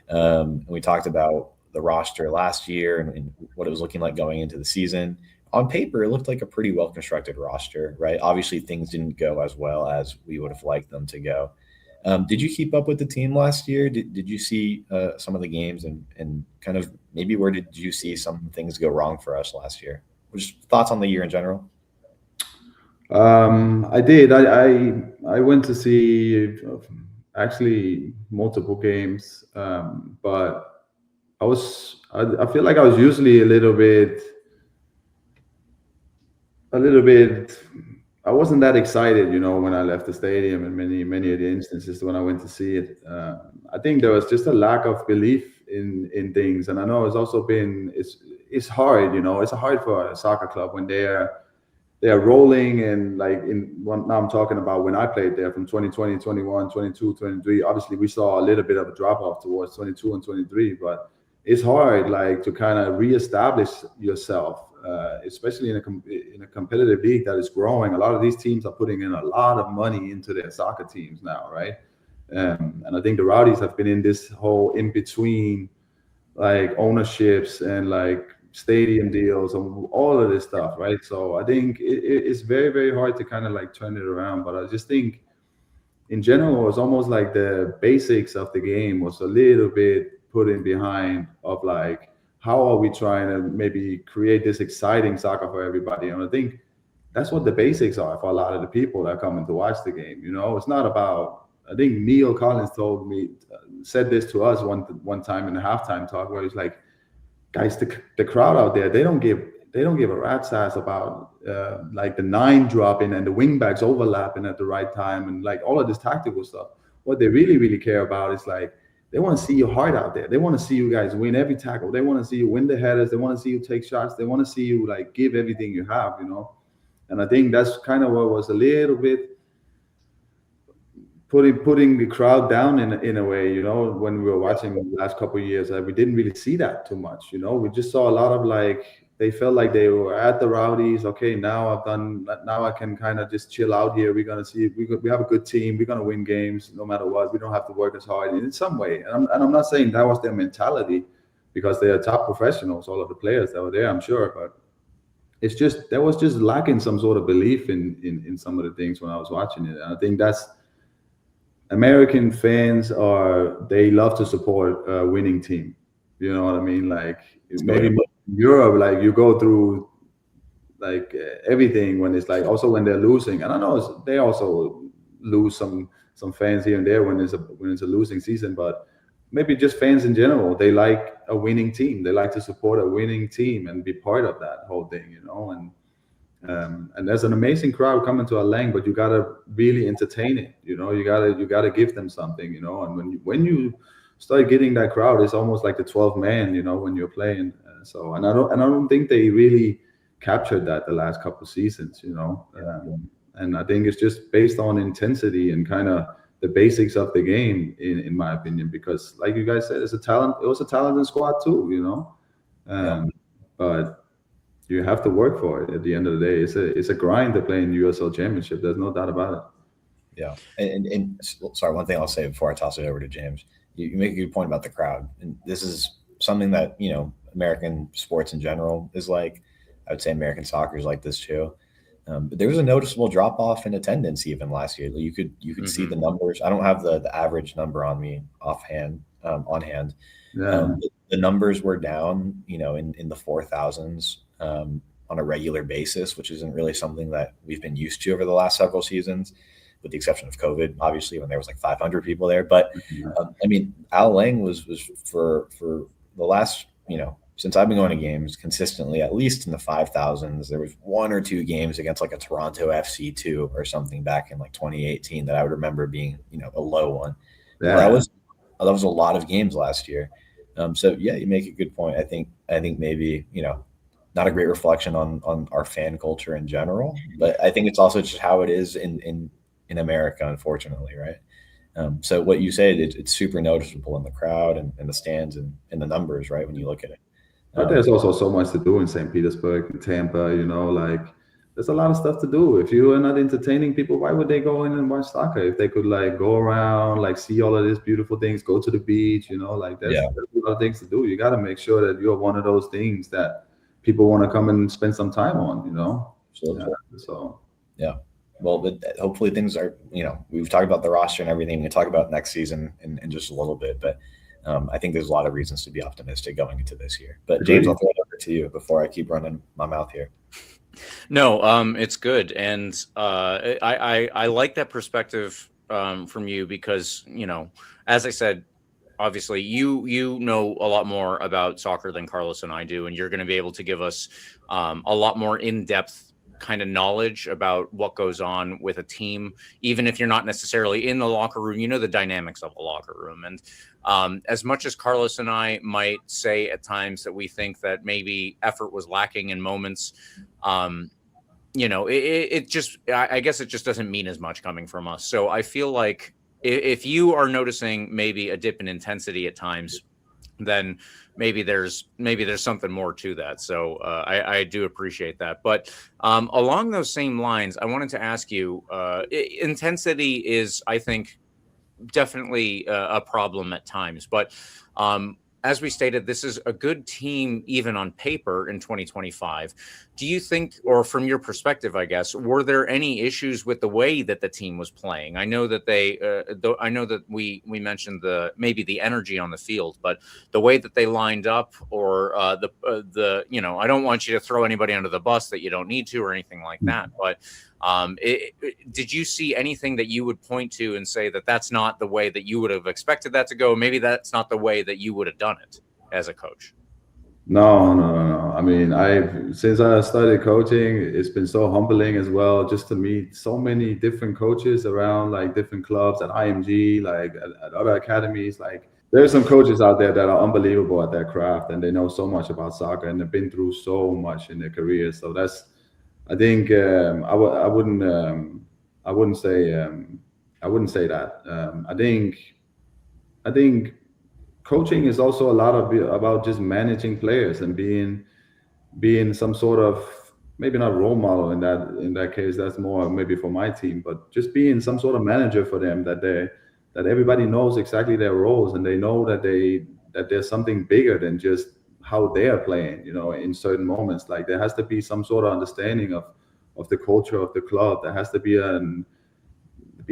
And we talked about the roster last year and what it was looking like going into the season. On paper, it looked like a pretty well-constructed roster, right? Obviously, things didn't go as well as we would have liked them to go. Did you keep up with the team last year? Did you see some of the games and kind of maybe where did you see some things go wrong for us last year? Just thoughts on the year in general? I did. I went to see actually multiple games, but I feel like I was usually a little bit. I wasn't that excited, when I left the stadium, and many of the instances when I went to see it. I think there was just a lack of belief in things, and I know it's also been it's hard, it's hard for a soccer club when they're rolling, and now I'm talking about when I played there from 2020, 21, 22, 23. Obviously, we saw a little bit of a drop off towards 22 and 23, but it's hard to kind of reestablish yourself. Especially in a competitive league that is growing. A lot of these teams are putting in a lot of money into their soccer teams now, right? And I think the Rowdies have been in this whole in between, ownerships and stadium deals and all of this stuff, right? So I think it's very, very hard to kind of turn it around. But I just think in general, it's almost like the basics of the game was a little bit put in behind of how are we trying to maybe create this exciting soccer for everybody? And I think that's what the basics are for a lot of the people that are coming to watch the game. It's not about, I think Neil Collins said this to us one time in the halftime talk where he's like, guys, the crowd out there, they don't give a rat's ass about the 9 dropping and the wing backs overlapping at the right time and all of this tactical stuff. What they really, really care about is they want to see your heart out there. They want to see you guys win every tackle. They want to see you win the headers. They want to see you take shots. They want to see you give everything you have, And I think that's kind of what was a little bit putting the crowd down in a way, when we were watching the last couple of years. We didn't really see that too much, We just saw a lot of they felt like they were at the Rowdies. Okay, now I can kind of just chill out here. We're gonna see. We have a good team. We're gonna win games no matter what. We don't have to work as hard in some way. And I'm not saying that was their mentality, because they are top professionals, all of the players that were there, I'm sure. But it's just there was just lacking some sort of belief in some of the things when I was watching it. And I think that's American fans they love to support a winning team. You know what I mean? Maybe in Europe, you go through everything when it's also when they're losing. And I know they also lose some fans here and there when it's a losing season, but maybe just fans in general, they like a winning team. They like to support a winning team and be part of that whole thing, And there's an amazing crowd coming to our lane, but you gotta really entertain it. You gotta give them something, And when you start getting that crowd, it's almost like the 12th man, when you're playing. And I don't think they really captured that the last couple of seasons, And I think it's just based on intensity and kind of the basics of the game, in my opinion. Because, like you guys said, it was a talented squad too, But you have to work for it. At the end of the day, it's a grind to play in the USL Championship. There's no doubt about it. Yeah, and sorry, one thing I'll say before I toss it over to James. You make a good point about the crowd, and this is something that American sports in general is like. I would say American soccer is like this too. But there was a noticeable drop off in attendance even last year. You could see the numbers. I don't have the average number on me on hand. Yeah. The numbers were down, in the 4,000s on a regular basis, which isn't really something that we've been used to over the last several seasons, with the exception of COVID, obviously, when there was 500 people there. But Al Lang was for the last, since I've been going to games consistently, at least in the 5,000s. There was 1 or 2 games against a Toronto FC2 or something back in 2018 that I would remember being, a low one. Yeah. That was a lot of games last year. So yeah, you make a good point. I think maybe, not a great reflection on our fan culture in general, but I think it's also just how it is in America, unfortunately, right? So what you said, it's super noticeable in the crowd and the stands and the numbers, right, when you look at it. But there's also so much to do in St. Petersburg and Tampa, there's a lot of stuff to do. If you are not entertaining people, why would they go in and watch soccer? If they could like go around, like see all of these beautiful things, go to the beach, like there's a lot of things to do. You got to make sure that you're one of those things that people want to come and spend some time on, So Well, but hopefully things are, we've talked about the roster and everything. We can talk about next season in just a little bit, but I think there's a lot of reasons to be optimistic going into this year. But James, I'll throw it over to you before I keep running my mouth here. No, it's good. And I like that perspective from you because, as I said, obviously you know a lot more about soccer than Carlos and I do, and you're going to be able to give us a lot more in-depth kind of knowledge about what goes on with a team, even if you're not necessarily in the locker room. The dynamics of a locker room. And as much as Carlos and I might say at times that we think that maybe effort was lacking in moments, it just, I guess it just doesn't mean as much coming from us. So I feel like if you are noticing maybe a dip in intensity at times, then maybe there's something more to that. So I do appreciate that. But along those same lines, I wanted to ask you, intensity is, I think, definitely a problem at times. But as we stated, this is a good team, even on paper, in 2025. Do you think, or from your perspective, I guess, were there any issues with the way that the team was playing? I know that I know that we mentioned maybe the energy on the field, but the way that they lined up, or I don't want you to throw anybody under the bus that you don't need to, or anything like that. But did you see anything that you would point to and say that that's not the way that you would have expected that to go? Maybe that's not the way that you would have done it as a coach. No. I mean, since I started coaching, it's been so humbling as well, just to meet so many different coaches around like different clubs at IMG, like at other academies. Like there's some coaches out there that are unbelievable at their craft, and they know so much about soccer, and they've been through so much in their careers. So I think I wouldn't say that. I think coaching is also a lot about just managing players and being some sort of, maybe not role model in that case. That's more maybe for my team, but just being some sort of manager for them, that everybody knows exactly their roles, and they know that there's something bigger than just how they are playing, in certain moments. Like there has to be some sort of understanding of the culture of the club. There has to be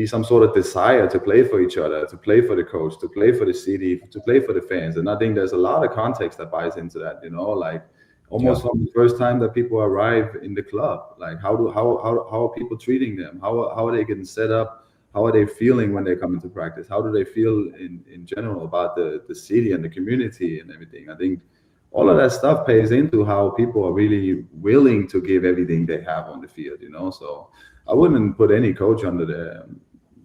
some sort of desire to play for each other, to play for the coach, to play for the city, to play for the fans. And I think there's a lot of context that buys into that, like almost from the first time that people arrive in the club. Like how are people treating them? How are they getting set up? How are they feeling when they come into practice? How do they feel in general about the city and the community and everything? I think all of that stuff pays into how people are really willing to give everything they have on the field, So I wouldn't put any coach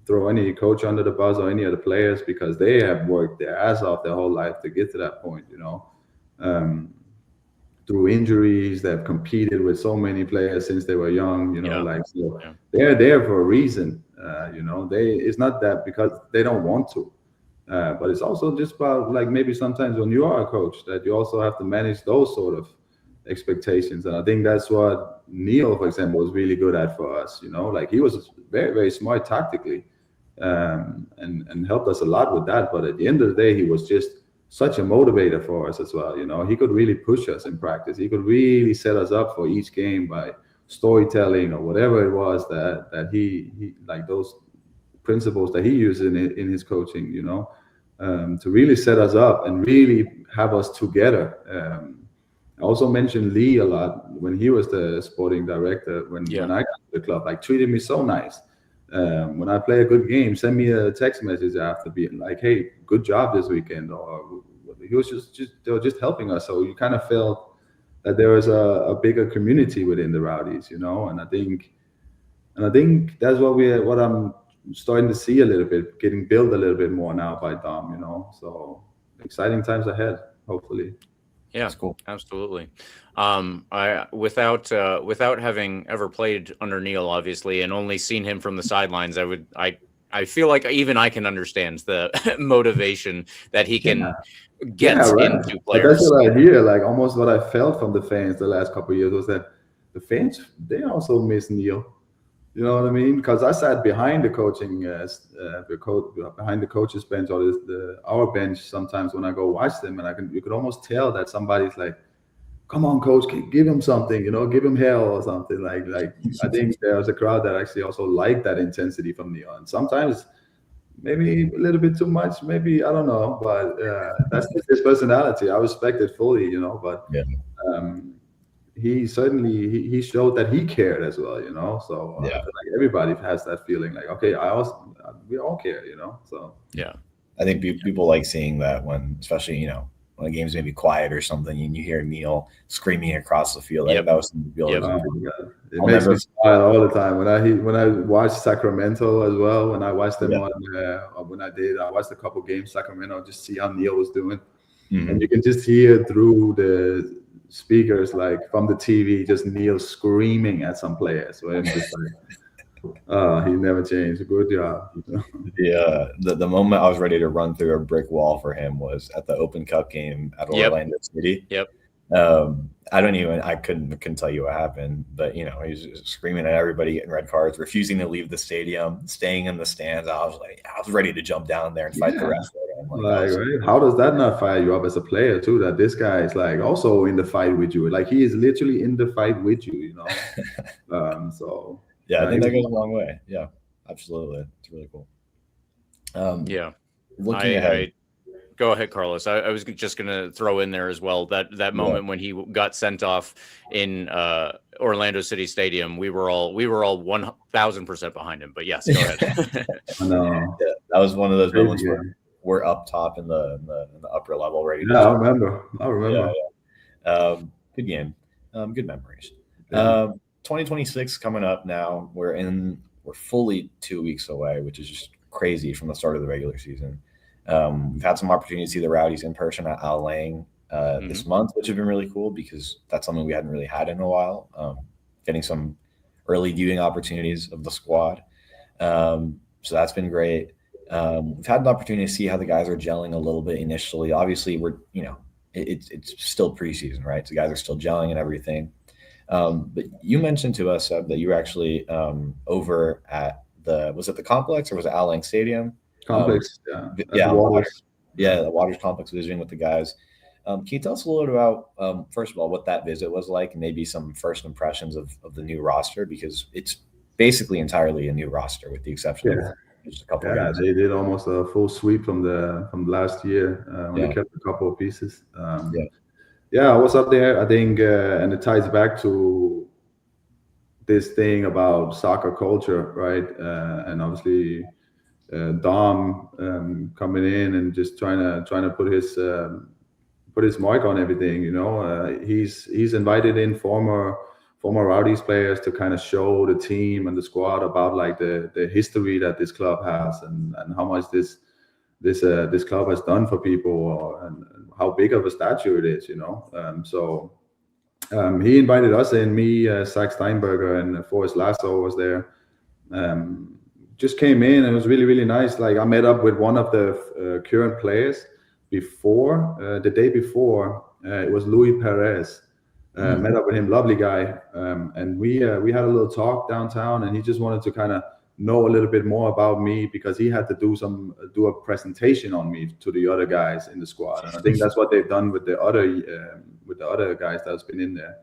throw any coach under the bus or any of the players, because they have worked their ass off their whole life to get to that point, through injuries. They've competed with so many players since they were young, they're there for a reason. It's not that because they don't want to. But it's also just about, like, maybe sometimes when you are a coach, that you also have to manage those sort of expectations. And I think that's what Neil, for example, was really good at for us. Like he was very, very smart tactically, and helped us a lot with that. But at the end of the day, he was just such a motivator for us as well. He could really push us in practice. He could really set us up for each game by storytelling or whatever it was that he like those principles that he used in his coaching, to really set us up and really have us together. I also mentioned Lee a lot when he was the sporting director, when I got to the club, like treated me so nice. When I play a good game, send me a text message after, being like, hey, good job this weekend. Or he was they were just helping us. So you kind of felt that there was a bigger community within the Rowdies, and I think that's what I'm starting to see a little bit, getting built a little bit more now by Dom, so exciting times ahead, hopefully. Yeah, that's cool. Absolutely. Without having ever played under Neil, obviously, and only seen him from the sidelines, I feel like even I can understand the motivation that he can get into players. That's what I hear. Like almost what I felt from the fans the last couple of years was that the fans, they also miss Neil. You know what I mean? Because I sat behind the coaching, behind the coaches bench or our bench sometimes when I go watch them, and you could almost tell that somebody's like, "Come on, coach, give him something, give him hell or something." Like I think there's a crowd that actually also like that intensity from Neil, and sometimes maybe a little bit too much, maybe, I don't know, but that's his personality. I respect it fully, but he certainly he showed that he cared as well, so I feel like everybody has that feeling like, okay, we all care, so I think people like seeing that when, especially when the game's maybe quiet or something and you hear Neil screaming across the field. That was something to be able to it makes me smile all the time when I watch Sacramento as well. When I watched them I watched a couple games Sacramento, just see how Neil was doing, and you can just hear through the speakers, like from the TV, just Neil screaming at some players. So it's just like, he never changed. Good job. The moment I was ready to run through a brick wall for him was at the Open Cup game at Orlando City. I couldn't tell you what happened, but he was screaming at everybody, getting red cards, refusing to leave the stadium, staying in the stands. I was ready to jump down there and fight the rest of it. Right? How does that not fire you up as a player too? That this guy is like also in the fight with you, like he is literally in the fight with you, So I think that goes a long way. Yeah, absolutely, it's really cool. Looking ahead. Go ahead, Carlos. I was just going to throw in there as well that moment when he got sent off in Orlando City Stadium. We were all 1,000% behind him. But yes, go ahead. That was one of those moments where we're up top in the upper level, ready. I remember. Good game. Good memories. 2026 coming up now. We're fully 2 weeks away, which is just crazy from the start of the regular season. We've had some opportunity to see the Rowdies in person at Al Lang this month, which has been really cool because that's something we hadn't really had in a while. Getting some early viewing opportunities of the squad. So that's been great. We've had an opportunity to see how the guys are gelling a little bit initially. Obviously, it's still preseason, right? So guys are still gelling and everything. But you mentioned to us, Seb, that you were actually over at was it the complex or was it Al Lang Stadium? Complex, the Waters complex, visiting with the guys. Can you tell us a little bit about, first of all, what that visit was like, and maybe some first impressions of the new roster, because it's basically entirely a new roster with the exception of just a couple of guys. They did almost a full sweep from last year when they kept a couple of pieces. I was up there, I think, and it ties back to this thing about soccer culture, right? And obviously Dom coming in and just trying to put his mark on everything. He's invited in former Rowdies players to kind of show the team and the squad about like the history that this club has and how much this club has done for people and how big of a statue it is. So he invited us in, me, Zach Steinberger, and Forrest Lasso was there. Just came in and it was really, really nice. Like I met up with one of the current players before, the day before, it was Luis Perez. Met up with him, lovely guy. And we had a little talk downtown, and he just wanted to kind of know a little bit more about me because he had to do a presentation on me to the other guys in the squad. And I think that's what they've done with the other guys that's been in there.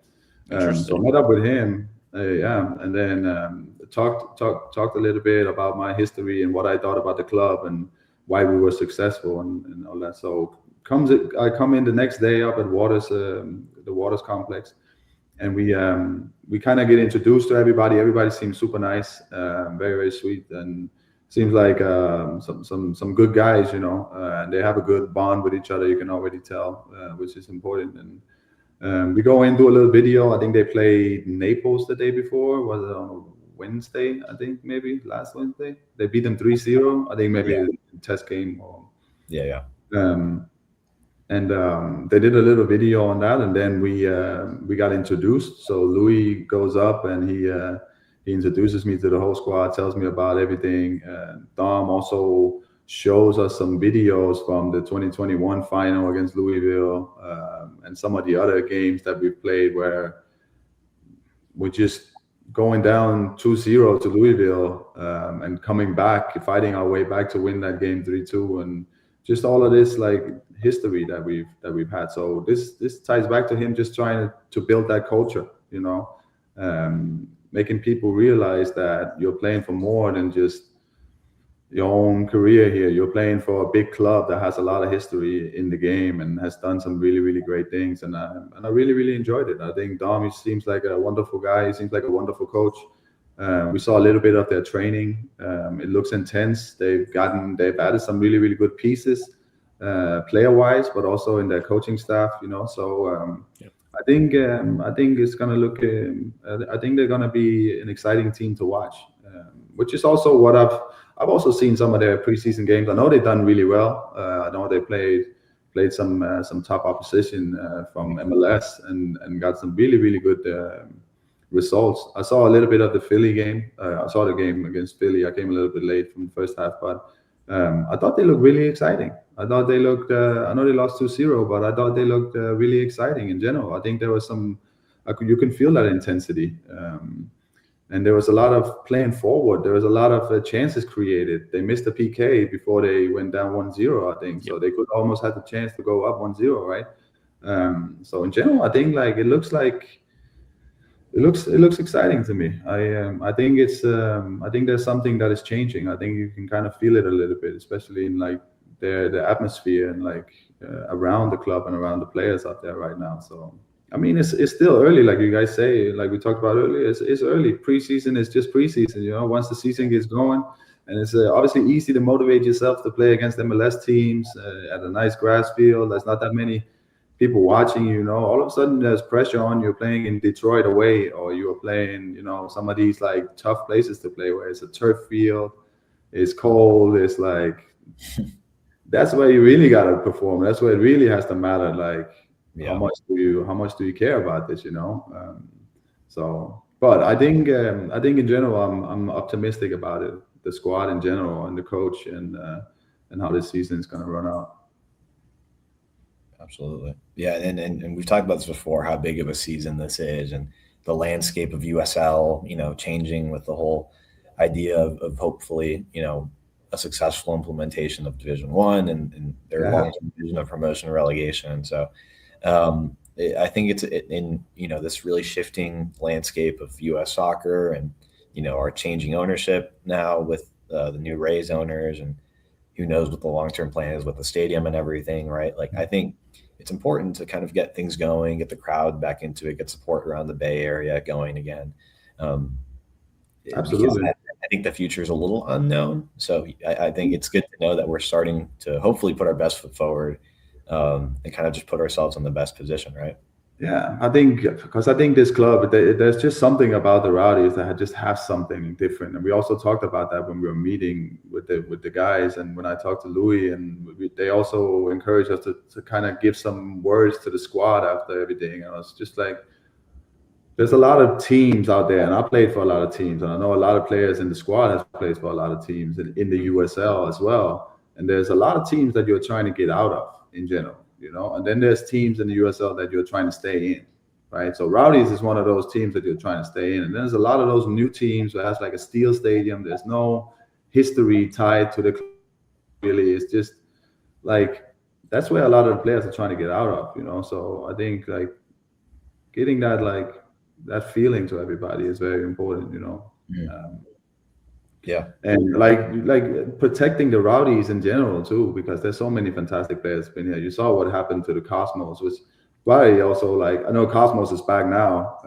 So met up with him, and then talked a little bit about my history and what I thought about the club and why we were successful and all that. So I come in the next day up at Waters, the Waters complex, and we kind of get introduced to everybody. Everybody seems super nice, very, very sweet, and seems like some good guys, and they have a good bond with each other. You can already tell, which is important. And we go in, do a little video. I think they played Naples the day before. Was it on Wednesday? I think maybe last Wednesday. They beat them 3-0. I think maybe a test game. And they did a little video on that, and then we got introduced. So Louis goes up and he introduces me to the whole squad, tells me about everything. Dom also shows us some videos from the 2021 final against Louisville and some of the other games that we've played where we're just going down 2-0 to Louisville, and coming back, fighting our way back to win that game 3-2, and just all of this like history that we've had. So this ties back to him just trying to build that culture, making people realize that you're playing for more than just your own career here. You're playing for a big club that has a lot of history in the game and has done some really, really great things. And I really, really enjoyed it. I think Dom, he seems like a wonderful guy. He seems like a wonderful coach. We saw a little bit of their training. It looks intense. They've added some really, really good pieces, player-wise, but also in their coaching staff. So I think it's gonna look. I think they're gonna be an exciting team to watch, which is also what I've also seen some of their preseason games. I know they've done really well. I know they played some top opposition from MLS and got some really, really good results. I saw a little bit of the Philly game. I saw the game against Philly. I came a little bit late from the first half, but I thought they looked really exciting. I thought they looked. I know they lost 2-0, but I thought they looked really exciting in general. I think there was some. You can feel that intensity. And there was a lot of playing forward. There was a lot of chances created. They missed a PK before they went down 1-0, I think. So they could almost have the chance to go up 1-0, right? So in general, I think it looks exciting to me. I think I think there's something that is changing. I think you can kind of feel it a little bit, especially in like the atmosphere and like around the club and around the players out there right now. So. I mean, it's still early, like you guys say, like we talked about earlier. It's early. Preseason is just preseason, Once the season gets going, and it's obviously easy to motivate yourself to play against MLS teams at a nice grass field. There's not that many people watching you. All of a sudden there's pressure on you playing in Detroit away, or you are playing, some of these like tough places to play where it's a turf field, it's cold, it's like that's where you really gotta perform. That's where it really has to matter. Like. Yeah. How much do you care about this? So, but I think in general, I'm optimistic about it. The squad in general, and the coach, and how this season is going to run out. Absolutely, yeah. And we've talked about this before, how big of a season this is, and the landscape of USL, changing with the whole idea of hopefully, a successful implementation of Division I and their long-term vision of promotion and relegation. So. I think it's in this really shifting landscape of U.S. soccer, and our changing ownership now with the new Rays owners, and who knows what the long-term plan is with the stadium and everything, right? Like I think it's important to kind of get things going, get the crowd back into it, get support around the Bay Area going again. Absolutely. I think the future is a little unknown, so I think it's good to know that we're starting to hopefully put our best foot forward. And kind of just put ourselves in the best position, right? Yeah, I think this club, there's just something about the Rowdies that just have something different, and we also talked about that when we were meeting with the guys, and when I talked to Louis, and they also encouraged us to kind of give some words to the squad after everything. And I was just like, there's a lot of teams out there, and I played for a lot of teams, and I know a lot of players in the squad has played for a lot of teams in the USL as well, and there's a lot of teams that you're trying to get out of. In general, and then there's teams in the USL that you're trying to stay in, right? So Rowdies is one of those teams that you're trying to stay in, and there's a lot of those new teams that has like a steel stadium. There's no history tied to the club, really. It's just like that's where a lot of the players are trying to get out of, So I think like getting that feeling to everybody is very important, Yeah, and like protecting the Rowdies in general too, because there's so many fantastic players been here. You saw what happened to the Cosmos, which probably also I know Cosmos is back now,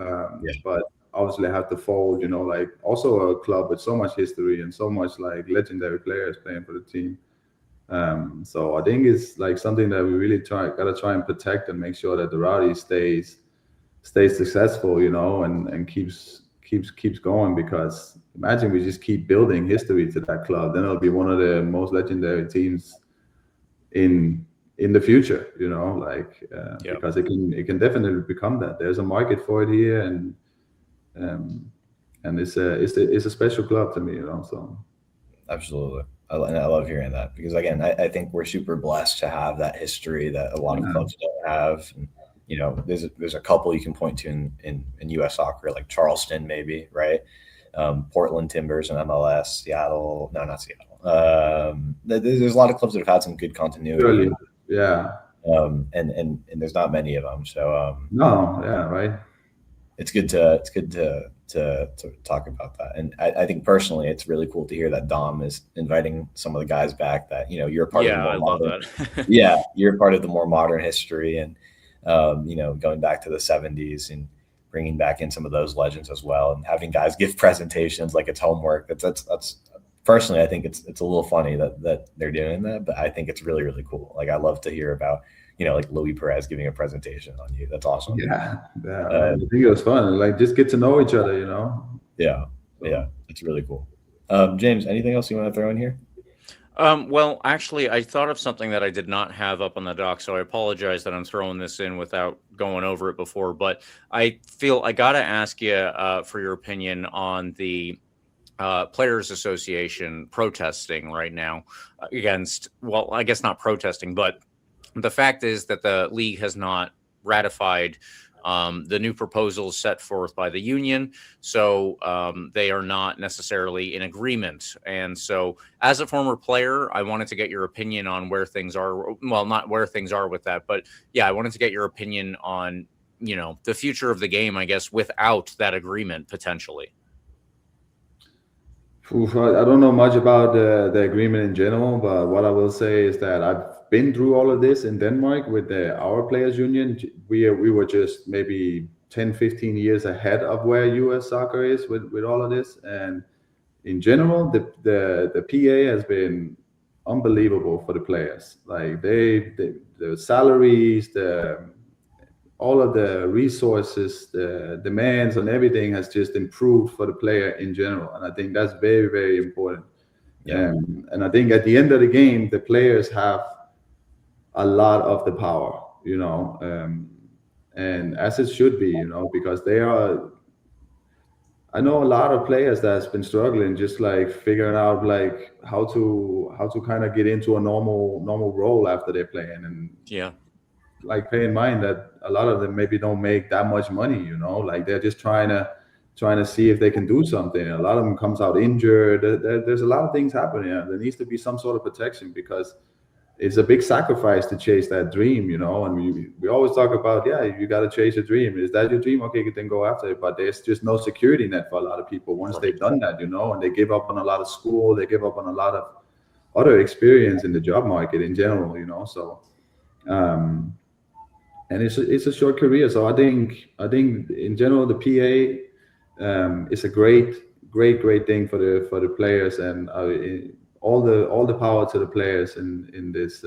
but obviously have to fold. Also a club with so much history and so much legendary players playing for the team. So I think it's something that we really gotta try and protect and make sure that the Rowdies stays successful, and keeps going, because imagine we just keep building history to that club, then it'll be one of the most legendary teams in the future, because it can definitely become that. There's a market for it here, and it's a special club to me, So absolutely, I love hearing that, because again, I think we're super blessed to have that history that a lot of clubs don't have. And, there's a couple you can point to in U.S. soccer, like Charleston, maybe, right? Portland Timbers and MLS, Seattle. No, not Seattle. There's a lot of clubs that have had some good continuity. Really? Yeah. And there's not many of them. So No, yeah, right. it's good to talk about that. And I think personally, it's really cool to hear that Dom is inviting some of the guys back that, you're part of the more modern, that. You're part of the more modern history and, going back to the 70s and bringing back in some of those legends as well, and having guys give presentations like it's homework. That's personally, I think it's a little funny that they're doing that, but I think it's really, really cool. Like I love to hear about, like Luis Perez giving a presentation on you. That's awesome. Yeah. I think it was fun. Like just get to know each other, Yeah. It's really cool. James, anything else you want to throw in here? Well, actually, I thought of something that I did not have up on the doc, so I apologize that I'm throwing this in without going over it before. But I feel I got to ask you for your opinion on the Players Association protesting right now against, well, I guess not protesting, but the fact is that the league has not ratified the new proposals set forth by the union. So they are not necessarily in agreement. And so as a former player, I wanted to get your opinion on where things are. Well, not where things are with that, but yeah, I wanted to get your opinion on, the future of the game, I guess, without that agreement potentially. I don't know much about the agreement in general, but what I will say is that I've been through all of this in Denmark with our players union. We were just maybe 10, 15 years ahead of where US soccer is with all of this. And in general, the PA has been unbelievable for the players. Like the salaries, all of the resources, the demands on everything has just improved for the player in general. And I think that's very, very important. Yeah. And I think at the end of the game, the players have a lot of the power, and as it should be, because I know a lot of players that's been struggling, just like figuring out like how to kind of get into a normal role after they're playing. And like pay in mind that a lot of them maybe don't make that much money, like they're just trying to see if they can do something. A lot of them comes out injured. There's a lot of things happening. There needs to be some sort of protection because it's a big sacrifice to chase that dream, and we always talk about, you got to chase a dream. Is that your dream? Okay, then go after it. But there's just no security net for a lot of people once they've done that, and they give up on a lot of school. They give up on a lot of other experience in the job market in general, so and it's a short career. So I think in general the PA is a great thing for the players, and all the power to the players in this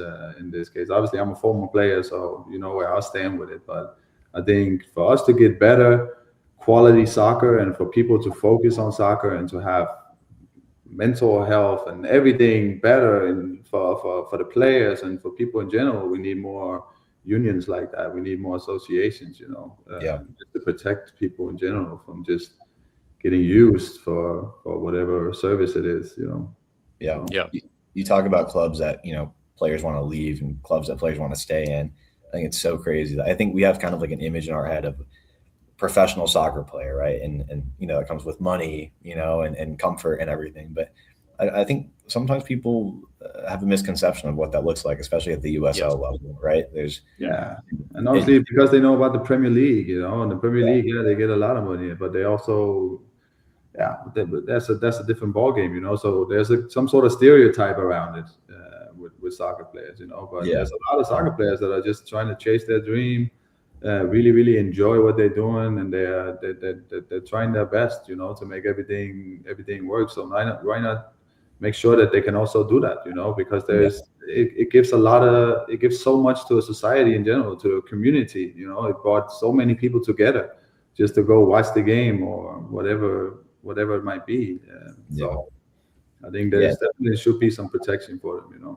case. Obviously, I'm a former player, so where I stand with it. But I think for us to get better quality soccer and for people to focus on soccer and to have mental health and everything better, and for the players and for people in general, we need more unions like that. We need more associations, just to protect people in general from just getting used for whatever service it is, Yeah. You talk about clubs that, players want to leave and clubs that players want to stay in. I think it's so crazy. I think we have kind of like an image in our head of professional soccer player, right? And it comes with money, and comfort and everything. But I think sometimes people have a misconception of what that looks like, especially at the USL level, right? And obviously because they know about the Premier League, and the Premier League, they get a lot of money, but they also, that's a different ballgame, So there's some sort of stereotype around it with soccer players, But there's a lot of soccer players that are just trying to chase their dream, really, really enjoy what they're doing, and they're trying their best, to make everything work. So why not make sure that they can also do that, because it gives so much to a society in general, to a community, it brought so many people together just to go watch the game or whatever it might be. So I think there's definitely should be some protection for them,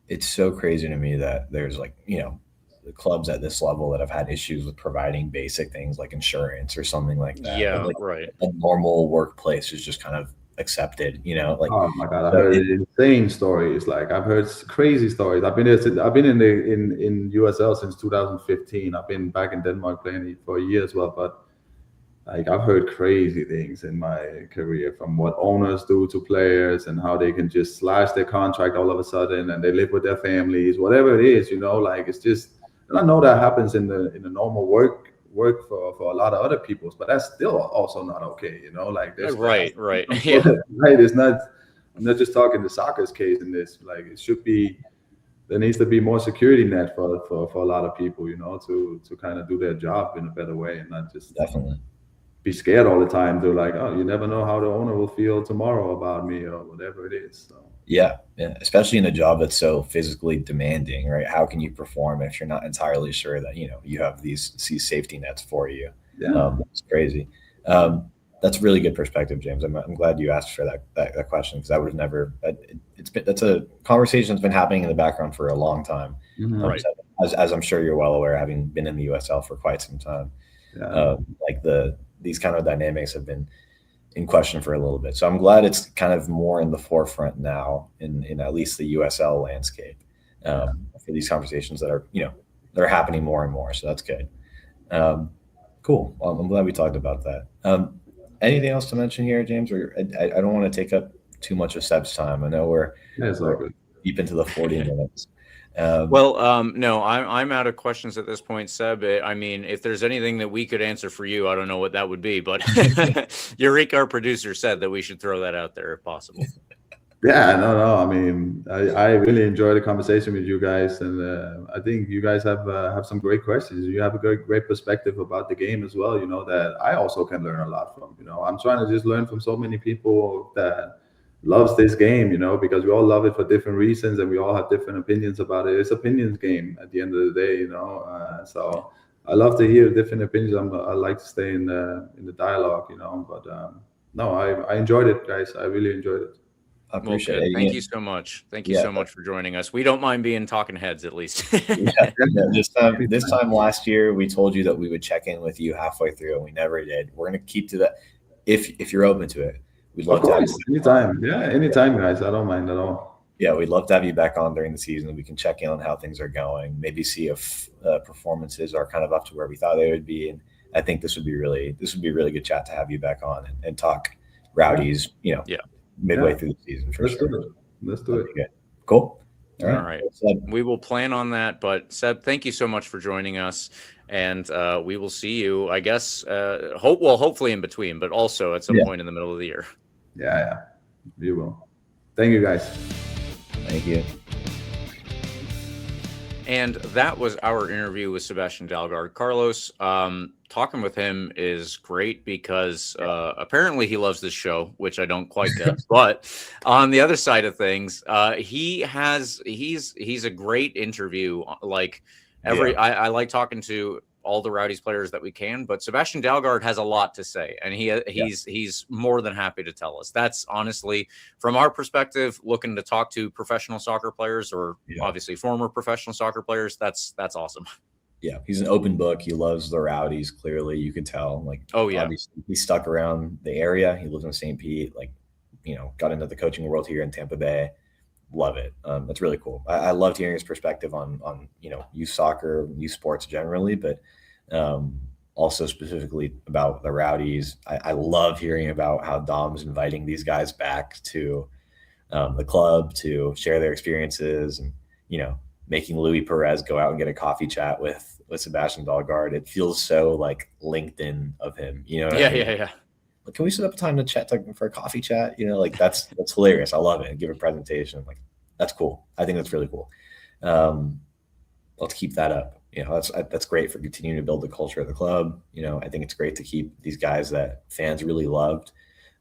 It's so crazy to me that there's like, the clubs at this level that have had issues with providing basic things like insurance or something like that. Yeah, like right. A normal workplace is just kind of accepted, you know, like, oh my God, I heard insane stories. Like I've heard crazy stories. I've been in USL since 2015. I've been back in Denmark playing for a year as well, but like I've heard crazy things in my career, from what owners do to players and how they can just slash their contract all of a sudden and they live with their families, whatever it is, you know, like it's just, and I know that happens in the normal work for a lot of other people, but that's still also not okay, you know, like there's right. Yeah. Right. It's not, I'm not just talking the soccer's case in this, like it should be, there needs to be more security net for a lot of people, you know, to kind of do their job in a better way and not just definitely be scared all the time. They're like, oh, you never know how the owner will feel tomorrow about me or whatever it is. So. Yeah, especially in a job that's so physically demanding, right? How can you perform if you're not entirely sure that, you know, you have these safety nets for you? Yeah, it's crazy. That's really good perspective, James. I'm glad you asked for that question, because I would have never. That's a conversation that's been happening in the background for a long time. Mm-hmm. Right. As I'm sure you're well aware, having been in the USL for quite some time, like these kind of dynamics have been in question for a little bit. So I'm glad it's kind of more in the forefront now in at least the USL landscape for these conversations that are, you know, they're happening more and more. So that's good. Cool. Well, I'm glad we talked about that. Anything else to mention here, James? Or I don't want to take up too much of Seb's time. I know we're deep into the 40 minutes. No, I'm out of questions at this point, Seb. I mean, if there's anything that we could answer for you, I don't know what that would be, but Eureka, our producer, said that we should throw that out there if possible. Yeah, no. I mean, I really enjoy the conversation with you guys, and I think you guys have some great questions. You have a great perspective about the game as well. You know, that I also can learn a lot from. You know, I'm trying to just learn from so many people that loves this game, you know, because we all love it for different reasons and we all have different opinions about it. It's opinions game at the end of the day, you know. So I love to hear different opinions. I like to stay in the dialogue, you know. But no, I enjoyed it, guys. I really enjoyed it. I appreciate it. Thank you so much. Thank you so much for joining us. We don't mind being talking heads, at least. This time last year, we told you that we would check in with you halfway through, and we never did. We're going to keep to that if you're open to it. We'd love to have you. Anytime. Yeah, anytime, guys. I don't mind at all. Yeah, we'd love to have you back on during the season. We can check in on how things are going, maybe see if performances are kind of up to where we thought they would be. And I think this would be a really good chat to have you back on and talk Rowdies, you know, midway through the season for sure. Let's do it. Good. Cool. All right. We will plan on that. But Seb, thank you so much for joining us. And we will see you, I guess, hopefully in between, but also at some point in the middle of the year. Yeah. You will. Thank you, guys. Thank you. And that was our interview with Sebastian Dalgaard. Carlos, talking with him is great because apparently he loves this show, which I don't quite get. But on the other side of things, he's a great interview. Like I like talking to all the Rowdies players that we can, but Sebastian Dalgaard has a lot to say, and he's more than happy to tell us. That's honestly, from our perspective, looking to talk to professional soccer players or obviously former professional soccer players. That's awesome. Yeah, he's an open book. He loves the Rowdies. Clearly, you can tell. Like, obviously, he's stuck around the area. He lives in St. Pete. Like, you know, got into the coaching world here in Tampa Bay. Love it. That's really cool. I loved hearing his perspective on you know, youth soccer, youth sports generally, but also specifically about the Rowdies. I love hearing about how Dom's inviting these guys back to the club to share their experiences, and, you know, making Louis Perez go out and get a coffee chat with Sebastian Dalgaard. It feels so like LinkedIn of him, you know? Yeah. Like, can we set up a time to chat for a coffee chat? You know, like that's hilarious. I love it. And give a presentation. Like, that's cool. I think that's really cool. Let's keep that up. You know, that's great for continuing to build the culture of the club. You know, I think it's great to keep these guys that fans really loved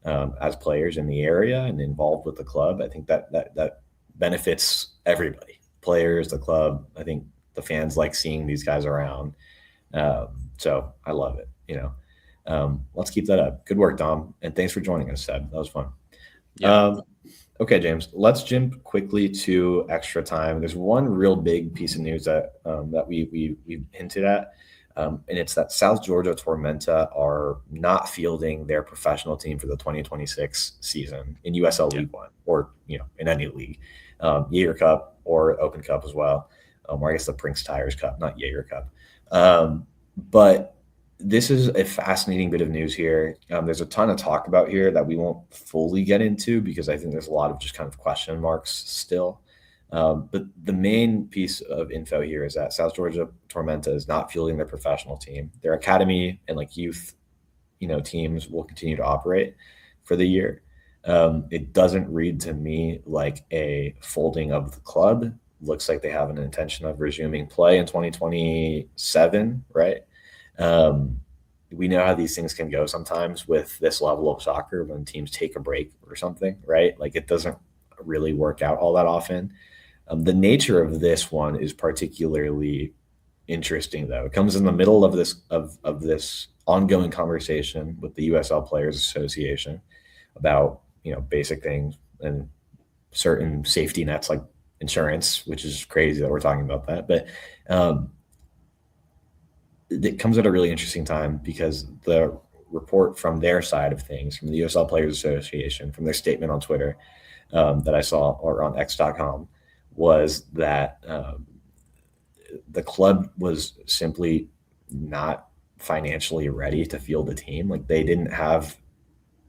as players in the area and involved with the club. I think that benefits everybody, players, the club. I think the fans like seeing these guys around. So I love it. You know. Let's keep that up. Good work, Dom. And thanks for joining us, Seb. That was fun. Yeah. Okay, James, let's jump quickly to extra time. There's one real big piece of news that we hinted at. And it's that South Georgia Tormenta are not fielding their professional team for the 2026 season in USL League One, or in any league, Jaeger Cup or Open Cup as well, or I guess the Brinks Tires Cup, not Jaeger Cup. But this is a fascinating bit of news here. There's a ton of talk about here that we won't fully get into because I think there's a lot of just kind of question marks still. But the main piece of info here is that South Georgia Tormenta is not fielding their professional team. Their academy and youth, teams will continue to operate for the year. It doesn't read to me like a folding of the club. Looks like they have an intention of resuming play in 2027, right? We know how these things can go sometimes with this level of soccer when teams take a break or something, right? It doesn't really work out all that often. The nature of this one is particularly interesting, though. It comes in the middle of this ongoing conversation with the USL Players Association about basic things and certain safety nets like insurance, which is crazy that we're talking about that. But it comes at a really interesting time because the report from their side of things, from the USL Players Association, from their statement on Twitter that I saw, or on X.com, was that the club was simply not financially ready to field a team. They didn't have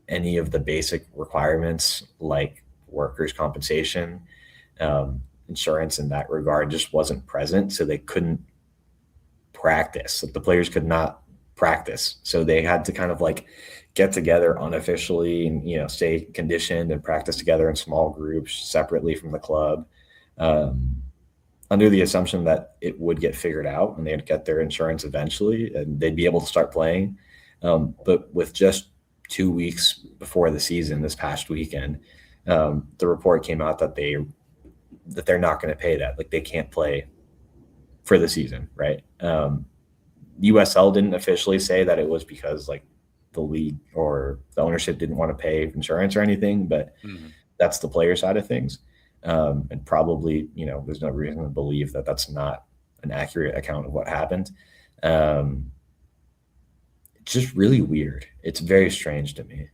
any of the basic requirements like workers' compensation, insurance in that regard just wasn't present. So they couldn't practice. The players could not practice. So they had to kind of get together unofficially and, stay conditioned and practice together in small groups separately from the club, under the assumption that it would get figured out and they'd get their insurance eventually and they'd be able to start playing. But with just 2 weeks before the season, this past weekend, the report came out that they're not going to pay that. They can't play for the season, right? USL didn't officially say that it was because the league or the ownership didn't want to pay insurance or anything, but that's the player side of things. And probably, there's no reason to believe that that's not an accurate account of what happened. It's just really weird. It's very strange to me.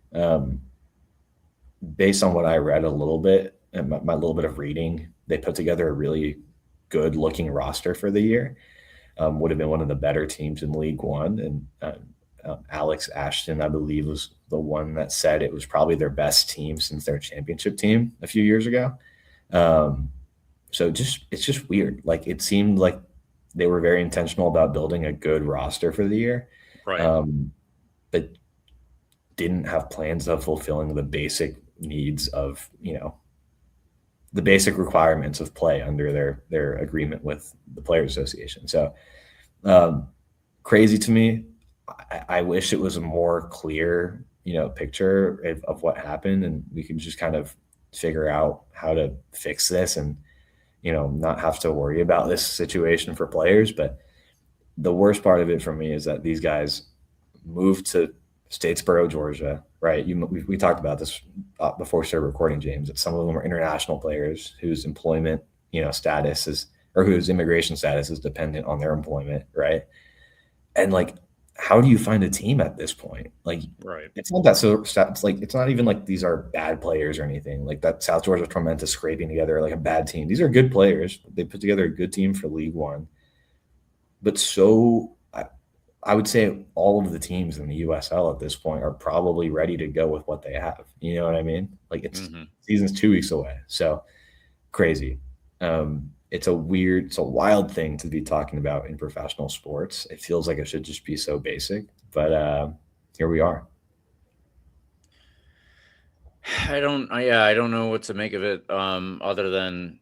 Based on what I read a little bit and my little bit of reading, they put together a really good looking roster for the year. Would have been one of the better teams in League One. And Alex Ashton, I believe, was the one that said it was probably their best team since their championship team a few years ago. So it's just weird. It seemed like they were very intentional about building a good roster for the year, right? But didn't have plans of fulfilling the basic needs of, the basic requirements of play under their agreement with the Players Association. So crazy to me. I wish it was a more clear, picture of what happened, and we could just kind of figure out how to fix this and, not have to worry about this situation for players. But the worst part of it for me is that these guys moved to Statesboro, Georgia, right? We talked about this before we started recording, James, that some of them are international players whose employment, status is, or whose immigration status is dependent on their employment, right? And how do you find a team at this point? Right. It's not that it's not even these are bad players or anything. That South Georgia Tormenta scraping together a bad team. These are good players. They put together a good team for League One. But I would say all of the teams in the USL at this point are probably ready to go with what they have. You know what I mean? Season's 2 weeks away. So crazy. It's a wild thing to be talking about in professional sports. It feels like it should just be so basic, but here we are. I don't know what to make of it. Other than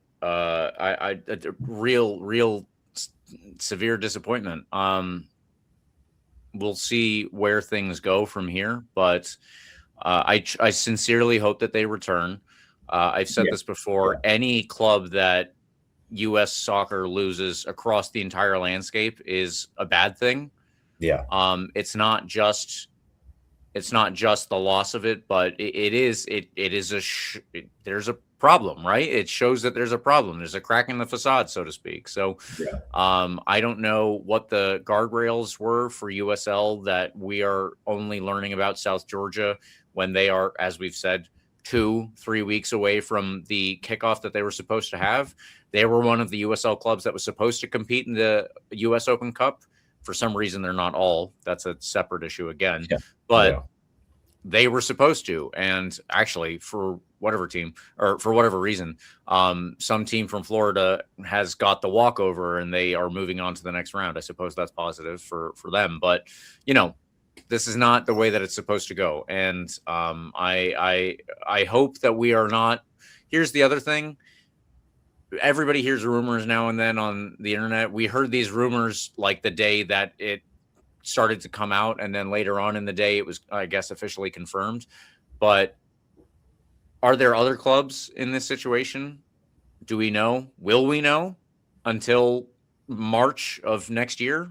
real severe disappointment. We'll see where things go from here, but I sincerely hope that they return. I've said this before. Yeah. Any club that U.S. soccer loses across the entire landscape is a bad thing. Yeah. It's not just the loss of it, but there's a problem, right? It shows that there's a problem. There's a crack in the facade, so to speak. So I don't know what the guardrails were for USL that we are only learning about South Georgia when they are, as we've said, 2-3 weeks away from the kickoff that they were supposed to have. They were one of the USL clubs that was supposed to compete in the US Open Cup. For some reason, they're not all. That's a separate issue again. But they were supposed to. And actually, for whatever team or for whatever reason, some team from Florida has got the walkover and they are moving on to the next round. I suppose that's positive for them. But, this is not the way that it's supposed to go. And I hope that we are not. Here's the other thing. Everybody hears rumors now and then on the internet. We heard these rumors like the day that it started to come out, and then later on in the day it was, I guess, officially confirmed. But are there other clubs in this situation? Do we know? Will we know until March of next year?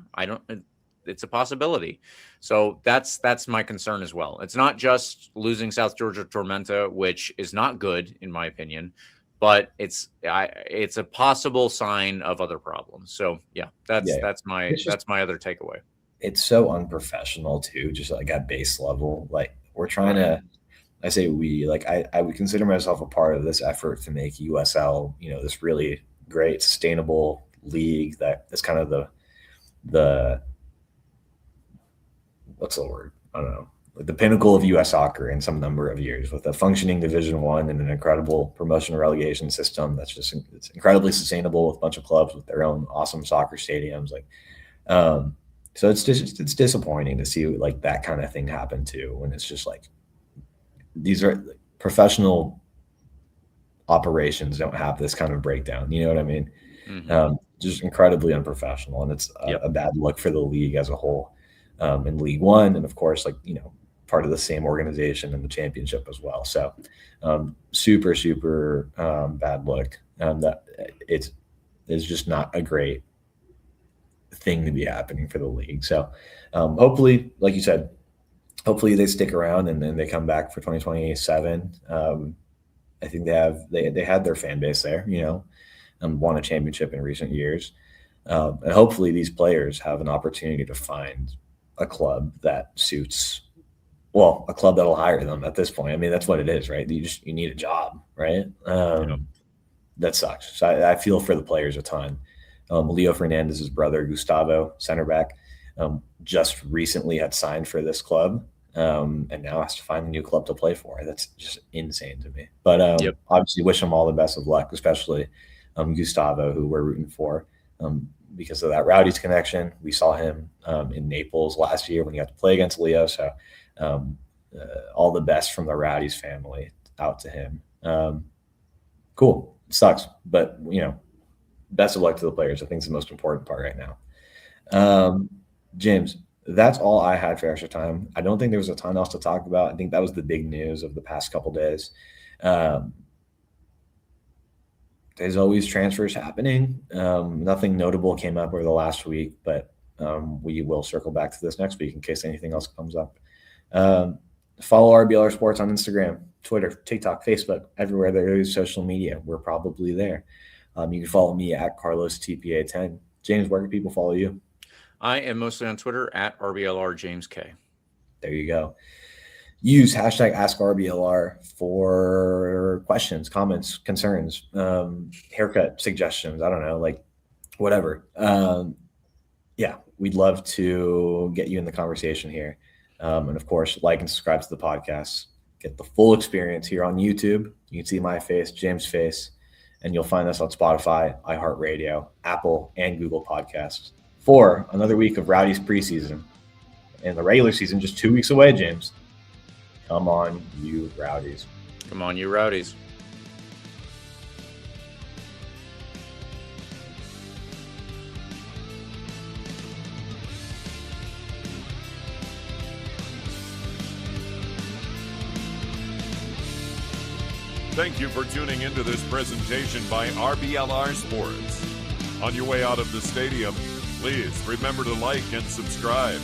It's a possibility. So that's my concern as well. It's not just losing South Georgia Tormenta, which is not good in my opinion, but it's a possible sign of other problems. So that's my other takeaway. It's so unprofessional too, just like at base level. Like we're trying to, I say we, like I would consider myself a part of this effort to make USL, this really great sustainable league that is kind of the what's the word? I don't know. Like the pinnacle of U.S. soccer in some number of years, with a functioning Division I and an incredible promotion and relegation system that's it's incredibly sustainable with a bunch of clubs with their own awesome soccer stadiums. So it's disappointing to see like that kind of thing happen too, when it's just like these are professional operations don't have this kind of breakdown. You know what I mean? Mm-hmm. Just incredibly unprofessional, and it's a bad look for the league as a whole. In League One, and of course, part of the same organization in the championship as well. So super bad look. That it's just not a great thing to be happening for the league. So hopefully, like you said, hopefully they stick around and then they come back for 2027. I think they had their fan base there, won a championship in recent years. And hopefully these players have an opportunity to find a club that suits, a club that'll hire them at this point. I mean, that's what it is, right? You need a job, right? That sucks. So I feel for the players a ton. Leo Fernandez's brother, Gustavo, center back, just recently had signed for this club and now has to find a new club to play for. That's just insane to me. But obviously wish him all the best of luck, especially Gustavo, who we're rooting for. Because of that Rowdies connection. We saw him in Naples last year when he got to play against Leo. So all the best from the Rowdies family out to him. Cool. It sucks. But, best of luck to the players. I think it's the most important part right now. James, that's all I had for extra time. I don't think there was a ton else to talk about. I think that was the big news of the past couple days. There's always transfers happening. Nothing notable came up over the last week, but we will circle back to this next week in case anything else comes up. Follow RBLR Sports on Instagram, Twitter, TikTok, Facebook, everywhere there is social media. We're probably there. You can follow me at CarlosTPA10. James, where can people follow you? I am mostly on Twitter at RBLRJamesK. There you go. Use hashtag AskRBLR for questions, comments, concerns, haircut suggestions. I don't know, like whatever. We'd love to get you in the conversation here. And of course, like and subscribe to the podcast. Get the full experience here on YouTube. You can see my face, James' face, and you'll find us on Spotify, iHeartRadio, Apple, and Google Podcasts for another week of Rowdies preseason. And the regular season just 2 weeks away, James. Come on, you Rowdies. Come on, you Rowdies. Thank you for tuning into this presentation by RBLR Sports. On your way out of the stadium, please remember to like and subscribe.